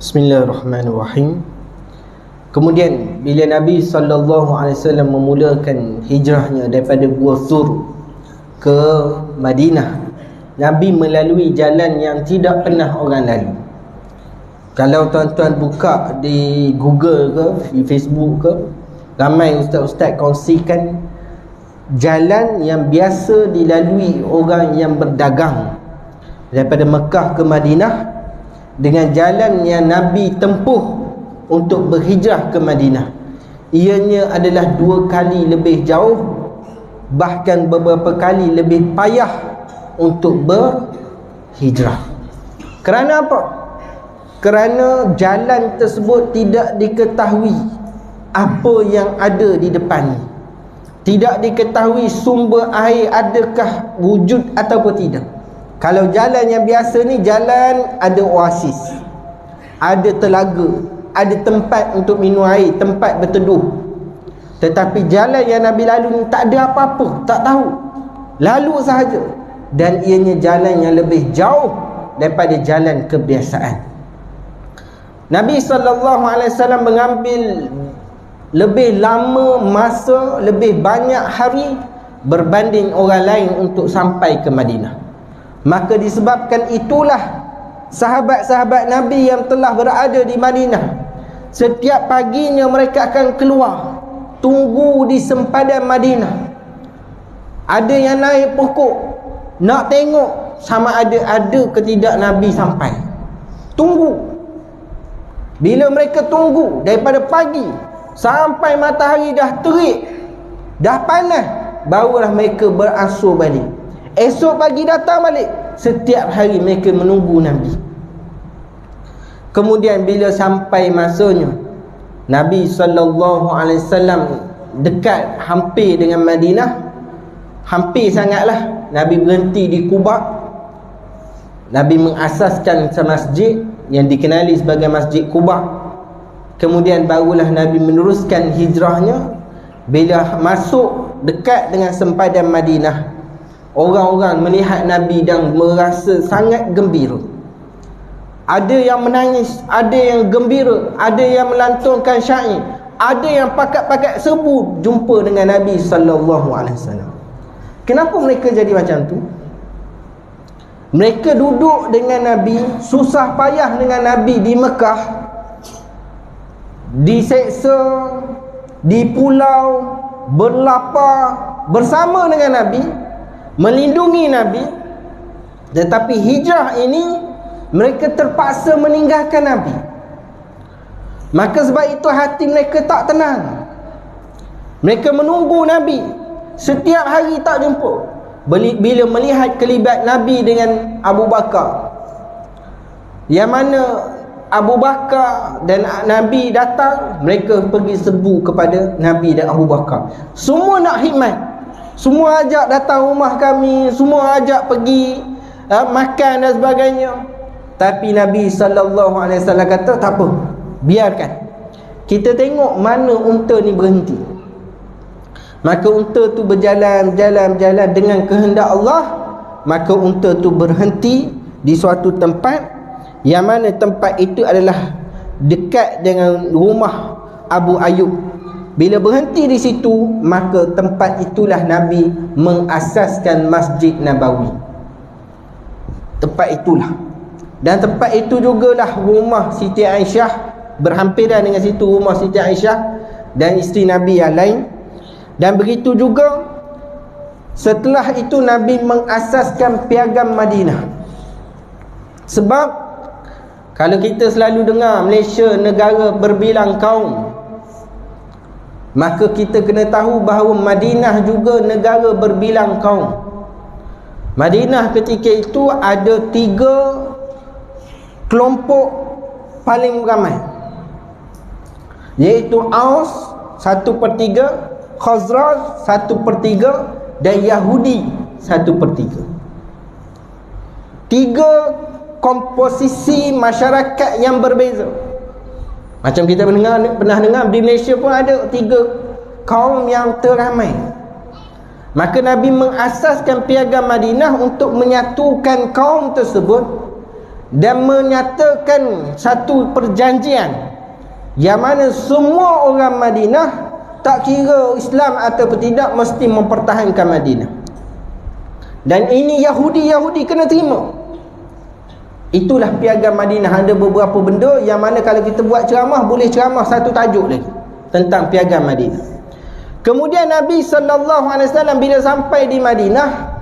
Bismillahirrahmanirrahim. Kemudian bila Nabi SAW memulakan hijrahnya daripada Gua Thur ke Madinah, Nabi melalui jalan yang tidak pernah orang lalu. Kalau tuan-tuan buka di Google ke, di Facebook ke, ramai ustaz-ustaz kongsikan jalan yang biasa dilalui orang yang berdagang daripada Mekah ke Madinah dengan jalan yang Nabi tempuh untuk berhijrah ke Madinah. Ianya adalah 2 kali lebih jauh, bahkan beberapa kali lebih payah untuk berhijrah. Kerana apa? Kerana jalan tersebut tidak diketahui apa yang ada di depan. Tidak diketahui sumber air adakah wujud ataupun tidak. Kalau jalan yang biasa ni, jalan ada oasis, ada telaga, ada tempat untuk minum air, tempat berteduh. Tetapi jalan yang Nabi lalu ni tak ada apa-apa, tak tahu, lalu sahaja. Dan ianya jalan yang lebih jauh daripada jalan kebiasaan. Nabi SAW mengambil lebih lama masa, lebih banyak hari berbanding orang lain untuk sampai ke Madinah. Maka disebabkan itulah sahabat-sahabat Nabi yang telah berada di Madinah, setiap paginya mereka akan keluar, tunggu di sempadan Madinah. Ada yang naik pokok nak tengok sama ada ke tidak Nabi sampai. Tunggu. Bila mereka tunggu daripada pagi sampai matahari dah terik, dah panas, barulah mereka beransur balik. Esok pagi datang balik. Setiap hari mereka menunggu Nabi. Kemudian bila sampai masanya, Nabi SAW dekat hampir dengan Madinah, hampir sangatlah, Nabi berhenti di Quba. Nabi mengasaskan masjid yang dikenali sebagai Masjid Quba. Kemudian barulah Nabi meneruskan hijrahnya. Bila masuk dekat dengan sempadan Madinah, orang-orang melihat Nabi dan merasa sangat gembira. Ada yang menangis, ada yang gembira, ada yang melantunkan syair, ada yang pakat-pakat serbu jumpa dengan Nabi SAW. Kenapa mereka jadi macam tu? Mereka duduk dengan Nabi, susah payah dengan Nabi di Mekah, diseksa, di pulau, berlapar bersama dengan Nabi, melindungi Nabi. Tetapi hijrah ini mereka terpaksa meninggalkan Nabi. Maka sebab itu hati mereka tak tenang. Mereka menunggu Nabi, setiap hari tak jumpa. Bila melihat kelibat Nabi dengan Abu Bakar, yang mana Abu Bakar dan Nabi datang, mereka pergi serbu kepada Nabi dan Abu Bakar. Semua nak khidmat, semua ajak datang rumah kami, semua ajak pergi makan dan sebagainya. Tapi Nabi SAW kata, tak apa, biarkan. Kita tengok mana unta ni berhenti. Maka unta tu berjalan dengan kehendak Allah. Maka unta tu berhenti di suatu tempat, yang mana tempat itu adalah dekat dengan rumah Abu Ayyub. Bila berhenti di situ, maka tempat itulah Nabi mengasaskan Masjid Nabawi. Tempat itulah. Dan tempat itu jugalah rumah Siti Aisyah, berhampiran dengan situ rumah Siti Aisyah dan isteri Nabi yang lain. Dan begitu juga setelah itu Nabi mengasaskan Piagam Madinah. Sebab kalau kita selalu dengar Malaysia negara berbilang kaum, maka kita kena tahu bahawa Madinah juga negara berbilang kaum. Madinah ketika itu ada 3 kelompok paling ramai, iaitu Aus 1/3, Khazraj 1/3 dan Yahudi 1/3. 3 komposisi masyarakat yang berbeza. Macam kita pernah dengar di Malaysia pun ada 3 kaum yang teramai. Maka Nabi mengasaskan Piagam Madinah untuk menyatukan kaum tersebut dan menyatakan satu perjanjian yang mana semua orang Madinah, tak kira Islam atau tidak, mesti mempertahankan Madinah. Dan ini Yahudi kena terima. Itulah piagam Madinah. Ada beberapa benda yang mana kalau kita buat ceramah, boleh ceramah satu tajuk lagi tentang piagam Madinah. Kemudian Nabi SAW bila sampai di Madinah,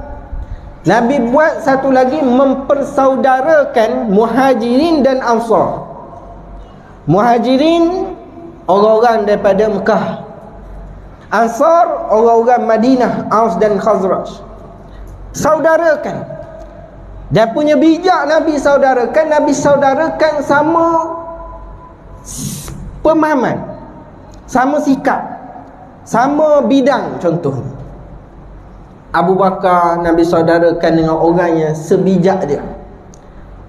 Nabi buat satu lagi, mempersaudarakan Muhajirin dan Ansar. Muhajirin orang-orang daripada Mekah, Ansar orang-orang Madinah, Aus dan Khazraj. Saudarakan. Dan punya bijak Nabi saudarakan sama pemahaman, sama sikap, sama bidang. Contohnya Abu Bakar Nabi saudarakan dengan orang yang sebijak dia.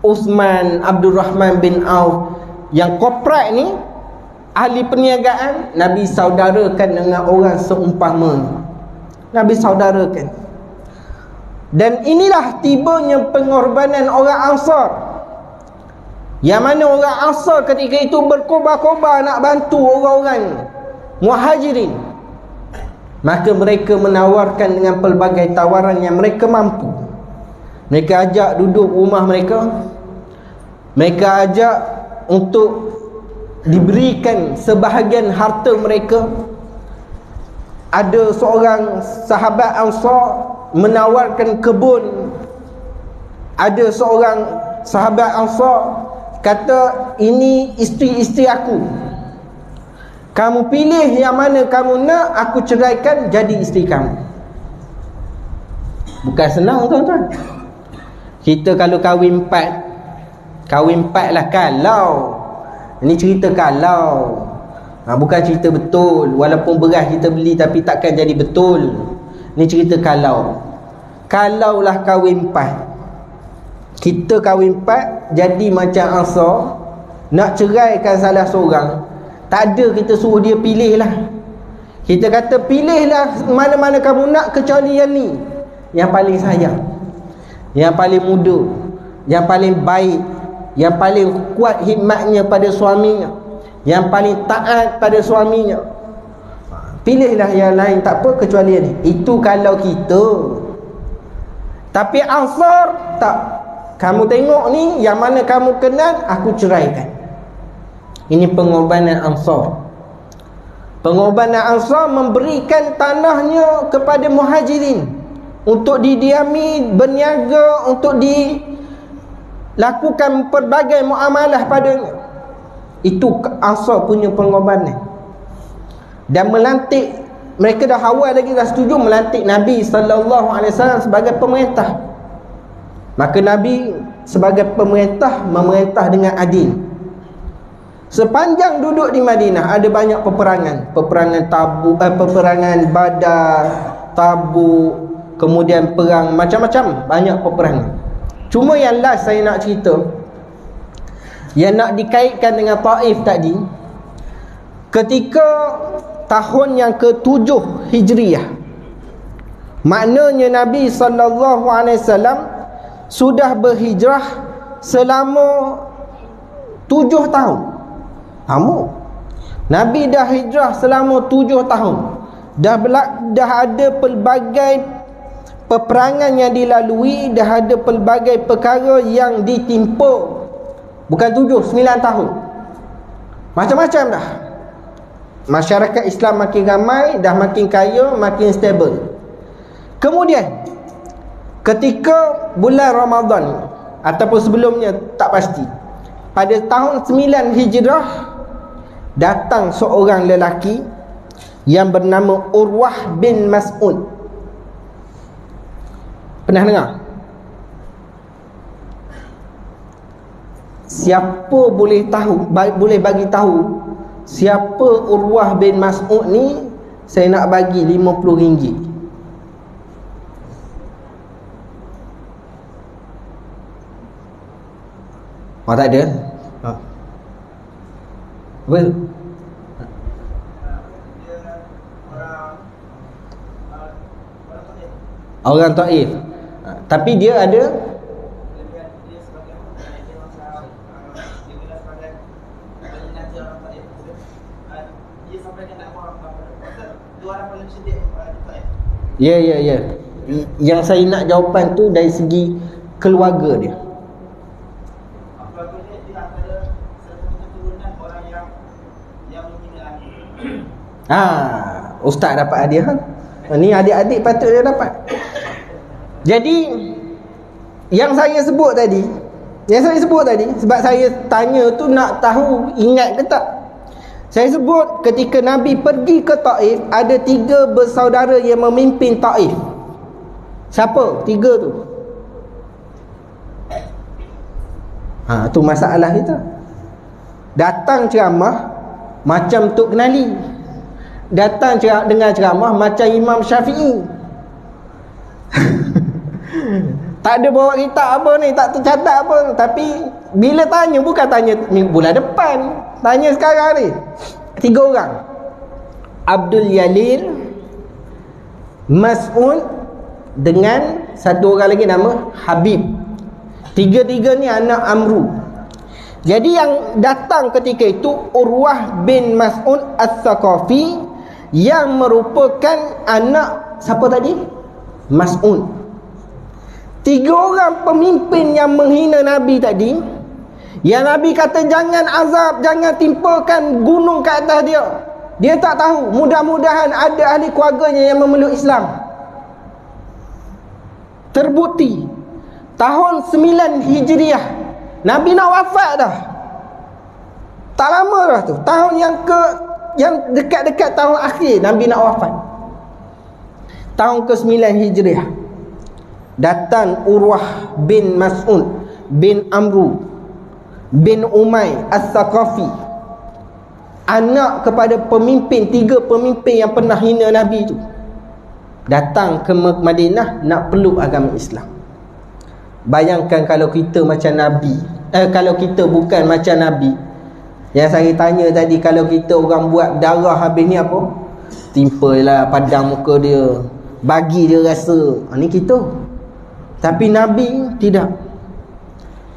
Uthman, Abdul Rahman bin Auf, yang korporat ni, ahli perniagaan, Nabi saudarakan dengan orang seumpamanya. Nabi saudarakan. Dan inilah tibanya pengorbanan orang Ansar, yang mana orang Ansar ketika itu berkobar-kobar nak bantu orang-orang Muhajirin. Maka mereka menawarkan dengan pelbagai tawaran yang mereka mampu. Mereka ajak duduk rumah mereka, mereka ajak untuk diberikan sebahagian harta mereka. Ada seorang sahabat Ansar menawarkan kebun. Ada seorang sahabat Ansar kata, ini isteri-isteri aku, kamu pilih yang mana kamu nak, aku ceraikan jadi isteri kamu. Bukan senang tuan-tuan. Kita kalau kahwin empat lah kalau. Ini cerita kalau, bukan cerita betul. Walaupun beras kita beli tapi takkan jadi betul. Ini cerita kalau. Kalaulah kahwin empat, kita kahwin empat jadi macam Ansar, nak ceraikan salah seorang, tak ada kita suruh dia pilih lah. Kita kata pilihlah mana-mana kamu nak kecuali yang ni, yang paling sayang, yang paling muda, yang paling baik, yang paling kuat hikmatnya pada suaminya, yang paling taat pada suaminya. Pilihlah yang lain, tak apa kecuali yang ni. Itu kalau kita. Tapi Ansar tak. Kamu tengok ni, yang mana kamu kenal, aku ceraikan. Ini pengorbanan Ansar. Pengorbanan Ansar memberikan tanahnya kepada Muhajirin untuk didiami, berniaga, untuk dilakukan pelbagai muamalah padanya. Itu Ansar punya pengorbanan. Dan melantik, mereka dah awal lagi dah setuju melantik Nabi SAW sebagai pemerintah. Maka Nabi sebagai pemerintah memerintah dengan adil. Sepanjang duduk di Madinah ada banyak peperangan. Peperangan Tabuk, peperangan Badar, Tabuk, kemudian perang macam-macam, banyak peperangan. Cuma yang last saya nak cerita, yang nak dikaitkan dengan Taif tadi, ketika tahun yang ke-7 Hijriah, maknanya Nabi SAW sudah berhijrah selama 7 tahun. Nabi dah hijrah selama 7 tahun. Dah ada pelbagai peperangan yang dilalui, dah ada pelbagai perkara yang ditimpa. Bukan 7, 9 tahun. Macam-macam dah. Masyarakat Islam makin ramai, dah makin kaya, makin stable. Kemudian ketika bulan Ramadan ataupun sebelumnya tak pasti, pada tahun 9 Hijrah, datang seorang lelaki yang bernama Urwah bin Mas'ud. Pernah dengar? Siapa boleh tahu, boleh bagi tahu siapa Urwah bin Mas'ud ni? Saya nak bagi RM50. Oh, tak ada. Apa? Orang Taif. Tapi dia ada Ya. Yang saya nak jawapan tu dari segi keluarga dia. Ustaz dapat hadiah kan? Ni adik-adik patut dia dapat. Jadi yang saya sebut tadi, sebab saya tanya tu nak tahu ingat ke tak. Saya sebut ketika Nabi pergi ke Taif, ada 3 bersaudara yang memimpin Taif. Siapa 3 tu? Tu masalah kita. Datang ceramah macam Tok Kenali, datang dengan ceramah macam Imam Syafi'i. Tak ada bawa kitab apa ni, tak tercatat apa. Tapi bila tanya, bukan tanya bulan depan, tanya sekarang ni. 3 orang, Abdul Yalil, Mas'ud, dengan satu orang lagi nama Habib. 3 ni anak Amru. Jadi yang datang ketika itu Urwah bin Mas'ud As-Saqafi, yang merupakan anak siapa tadi? Mas'ud. 3 orang pemimpin yang menghina Nabi tadi, yang Nabi kata jangan azab, jangan timpakan gunung ke atas dia. Dia tak tahu, mudah-mudahan ada ahli keluarganya yang memeluk Islam. Terbukti tahun 9 Hijriah Nabi nak wafat dah. Tak lama dah tu. Tahun yang dekat-dekat tahun akhir Nabi nak wafat. Tahun ke-9 Hijriah, datang Urwah bin Mas'ud bin Amru bin Umay As-Saqafi, anak kepada pemimpin, 3 pemimpin yang pernah hina Nabi tu, datang ke Madinah nak peluk agama Islam. Bayangkan kalau kita macam Nabi, kalau kita bukan macam Nabi. Yang saya tanya tadi, kalau kita orang buat darah habis ni apa? Timpalah padang muka dia, bagi dia rasa. Ni kita. Tapi Nabi tidak.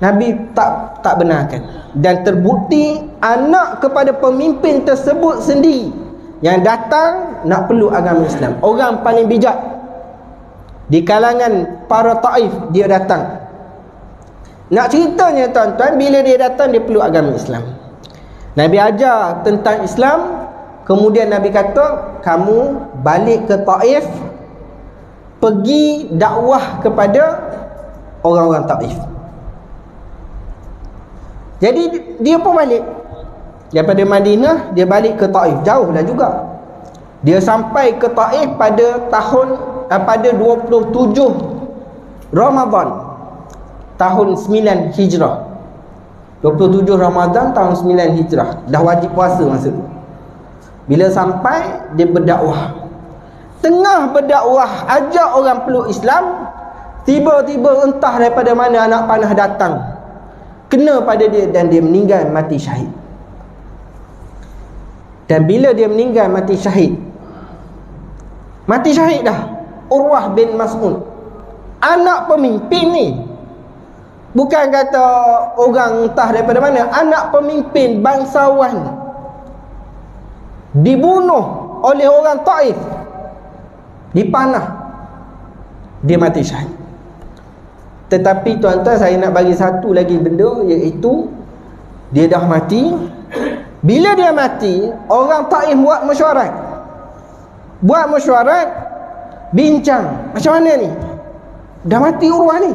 Nabi tak benarkan. Dan terbukti anak kepada pemimpin tersebut sendiri yang datang nak peluk agama Islam. Orang paling bijak di kalangan para Taif, dia datang. Nak ceritanya tuan-tuan, bila dia datang dia peluk agama Islam. Nabi ajar tentang Islam. Kemudian Nabi kata, kamu balik ke Taif, pergi dakwah kepada orang-orang Taif. Jadi dia pun balik daripada Madinah, dia balik ke Taif. Jauh lah juga. Dia sampai ke Taif pada 27 Ramadan tahun 9 Hijrah. 27 Ramadan tahun 9 Hijrah. Dah wajib puasa masa tu. Bila sampai, dia berdakwah. Tengah berdakwah, ajak orang peluk Islam, tiba-tiba entah daripada mana anak panah datang, kena pada dia, dan dia meninggal mati syahid. Dan bila dia meninggal mati syahid dah, Urwah bin Mas'ud, anak pemimpin ni, bukan kata orang entah daripada mana, anak pemimpin bangsawan, dibunuh oleh orang Taif, dipanah, dia mati syahid. Tetapi tuan-tuan, saya nak bagi satu lagi benda, iaitu dia dah mati. Bila dia mati, orang Taif buat mesyuarat, bincang, macam mana ni, dah mati Urwah ni.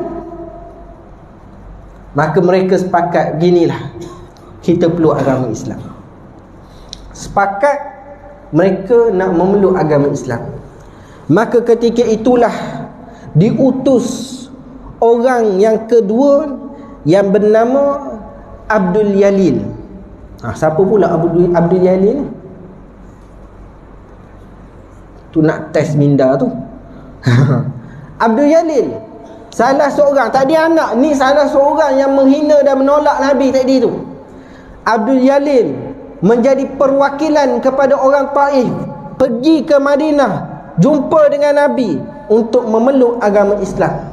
Maka mereka sepakat, ginilah, kita peluk agama Islam. Sepakat mereka nak memeluk agama Islam. Maka ketika itulah diutus orang yang kedua, yang bernama Abdul Yalil. Siapa pula Abdul Yalil ni? Tu nak test minda tu. Abdul Yalil, salah seorang, tadi anak ni salah seorang yang menghina dan menolak Nabi tadi tu. Abdul Yalil menjadi perwakilan kepada orang Taif, pergi ke Madinah, jumpa dengan Nabi untuk memeluk agama Islam.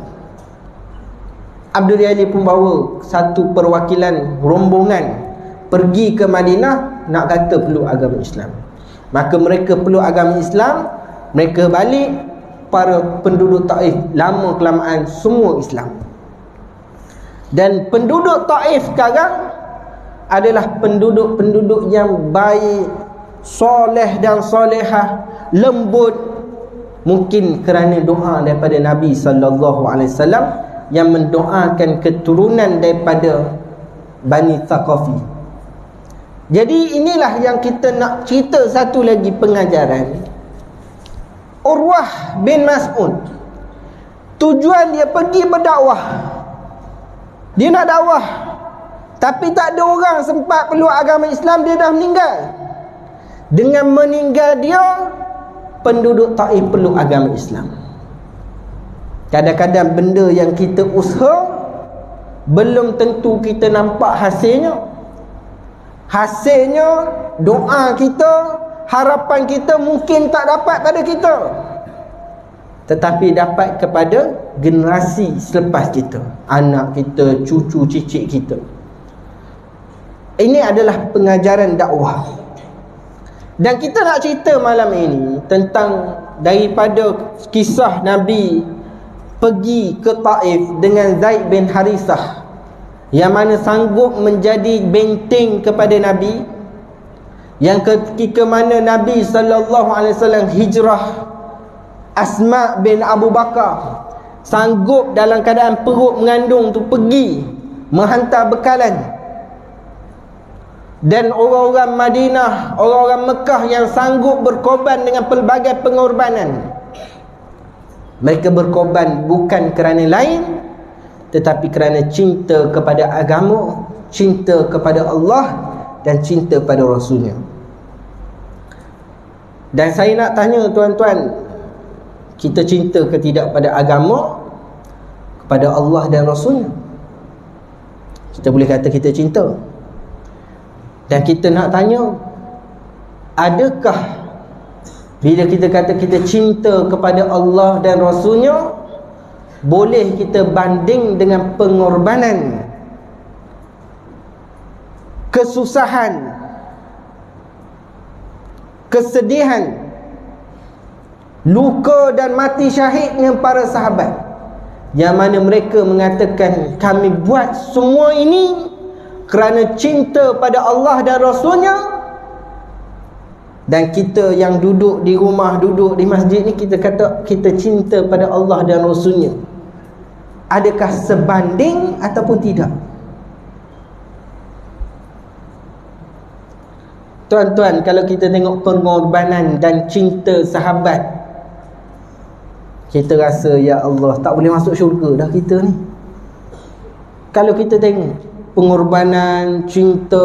Abdul Yalil pun bawa satu perwakilan rombongan pergi ke Madinah nak kata peluk agama Islam. Maka mereka peluk agama Islam, mereka balik, para penduduk Taif lama kelamaan semua Islam. Dan penduduk Taif sekarang adalah penduduk-penduduk yang baik, soleh dan solehah, lembut, mungkin kerana doa daripada Nabi sallallahu alaihi wasallam yang mendoakan keturunan daripada Bani Thaqafi. Jadi inilah yang kita nak cerita satu lagi pengajaran. Urwah bin Mas'ud, tujuan dia pergi berdakwah. Dia nak dakwah, tapi tak ada orang sempat peluk agama Islam, dia dah meninggal. Dengan meninggal dia, penduduk Taif peluk agama Islam. Kadang-kadang benda yang kita usaha belum tentu kita nampak hasilnya. Hasilnya doa kita, harapan kita mungkin tak dapat pada kita, tetapi dapat kepada generasi selepas kita, anak kita, cucu cicit kita. Ini adalah pengajaran dakwah. Dan kita nak cerita malam ini tentang daripada kisah Nabi pergi ke Taif dengan Zaid bin Harithah, yang mana sanggup menjadi benteng kepada Nabi, yang ketika mana Nabi SAW hijrah, Asma bin Abu Bakar sanggup dalam keadaan perut mengandung tu pergi menghantar bekalan. Dan orang-orang Madinah, orang-orang Mekah yang sanggup berkorban dengan pelbagai pengorbanan, mereka berkorban bukan kerana lain, tetapi kerana cinta kepada agama, cinta kepada Allah dan cinta pada Rasulnya. Dan saya nak tanya tuan-tuan, kita cinta ke tidak pada agama, kepada Allah dan Rasulnya? Kita boleh kata kita cinta. Dan kita nak tanya, adakah bila kita kata kita cinta kepada Allah dan Rasulnya, boleh kita banding dengan pengorbanan, kesusahan, kesedihan, luka dan mati syahidnya para sahabat, yang mana mereka mengatakan kami buat semua ini kerana cinta pada Allah dan Rasulnya. Dan kita yang duduk di rumah, duduk di masjid ni, kita kata kita cinta pada Allah dan Rasulnya. Adakah sebanding ataupun tidak? Tuan-tuan, kalau kita tengok pengorbanan dan cinta sahabat, kita rasa ya Allah, tak boleh masuk syurga dah kita ni. Kalau kita tengok pengorbanan, cinta,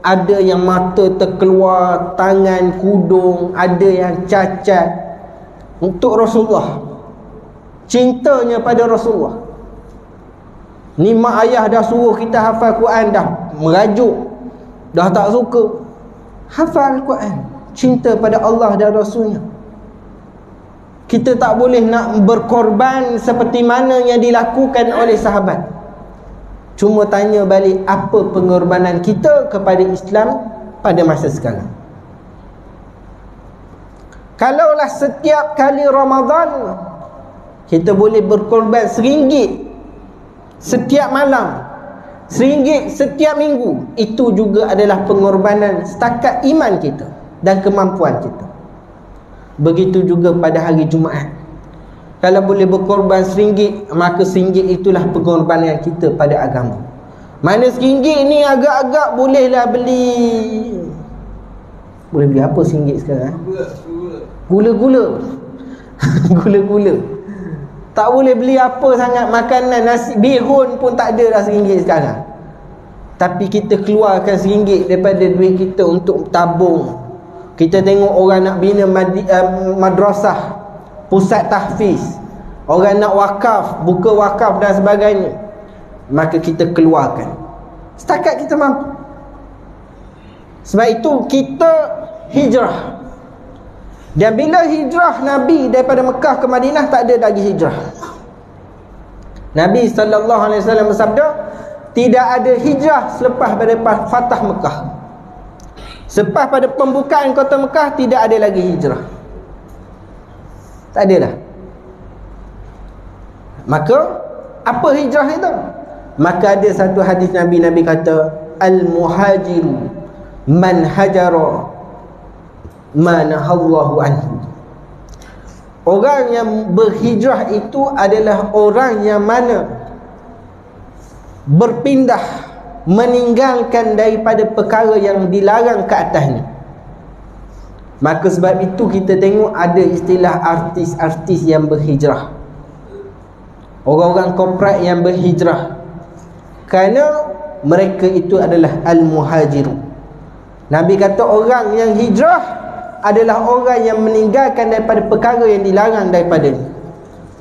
ada yang mata terkeluar, tangan kudung, ada yang cacat untuk Rasulullah, cintanya pada Rasulullah. Ni mak ayah dah suruh kita hafal Quran, dah merajuk, dah tak suka. Hafal Quran, cinta pada Allah dan Rasulnya. Kita tak boleh nak berkorban seperti mana yang dilakukan oleh sahabat. Cuma tanya balik, apa pengorbanan kita kepada Islam pada masa sekarang? Kalaulah setiap kali Ramadan kita boleh berkorban RM1 setiap malam, RM1 setiap minggu, itu juga adalah pengorbanan setakat iman kita dan kemampuan kita. Begitu juga pada hari Jumaat, kalau boleh berkorban RM1, maka RM1 itulah pengorbanan kita pada agama. Mana RM1 ni agak-agak bolehlah beli. Boleh beli apa RM1 sekarang? Gula-gula. Gula-gula. Tak boleh beli apa sangat makanan, nasi bihun pun tak ada dah RM1 sekarang. Tapi kita keluarkan RM1 daripada duit kita untuk tabung. Kita tengok orang nak bina madrasah, pusat tahfiz, orang nak wakaf, buka wakaf dan sebagainya, maka kita keluarkan setakat kita mampu. Sebab itu kita hijrah. Dan bila hijrah Nabi daripada Mekah ke Madinah, tak ada lagi hijrah. Nabi SAW bersabda, tidak ada hijrah selepas pada Fatah Mekah. Selepas pada pembukaan kota Mekah, tidak ada lagi hijrah. Tak adalah. Maka apa hijrah itu? Maka ada satu hadis Nabi kata, al-muhajiru man hajara ma nahallahu anhu. Orang yang berhijrah itu adalah orang yang mana berpindah, meninggalkan daripada perkara yang dilarang ke atasnya. Maka sebab itu kita tengok ada istilah artis-artis yang berhijrah, orang-orang korporat yang berhijrah, kerana mereka itu adalah al-muhajirun. Nabi kata orang yang hijrah adalah orang yang meninggalkan daripada perkara yang dilarang daripadanya.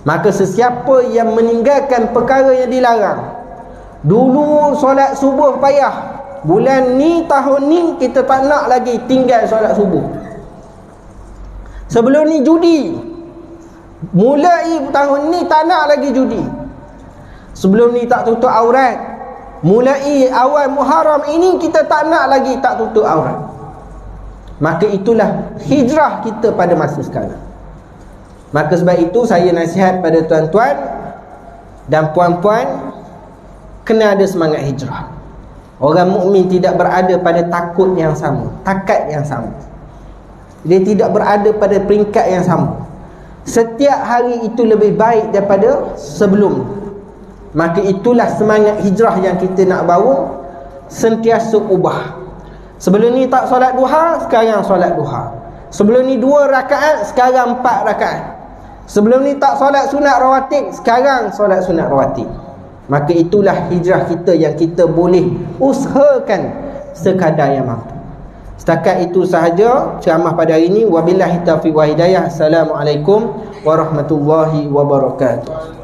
Maka sesiapa yang meninggalkan perkara yang dilarang, dulu solat subuh payah, bulan ni tahun ni kita tak nak lagi tinggal solat subuh. Sebelum ni judi, mulai tahun ni tak nak lagi judi. Sebelum ni tak tutup aurat, mulai awal Muharram ini kita tak nak lagi tak tutup aurat. Maka itulah hijrah kita pada masa sekarang. Maka sebab itu saya nasihat pada tuan-tuan dan puan-puan, kena ada semangat hijrah. Orang mukmin tidak berada pada takut yang sama, takat yang sama. Dia tidak berada pada peringkat yang sama. Setiap hari itu lebih baik daripada sebelum. Maka itulah semangat hijrah yang kita nak bawa, sentiasa ubah. Sebelum ni tak solat duha, sekarang solat duha. Sebelum ni 2 rakaat, sekarang 4 rakaat. Sebelum ni tak solat sunat rawatib, sekarang solat sunat rawatib. Maka itulah hijrah kita yang kita boleh usahakan sekadar yang mampu. Setakat itu sahaja ceramah pada hari ini. Wabillahi taufiq wa hidayah. Assalamualaikum warahmatullahi wabarakatuh.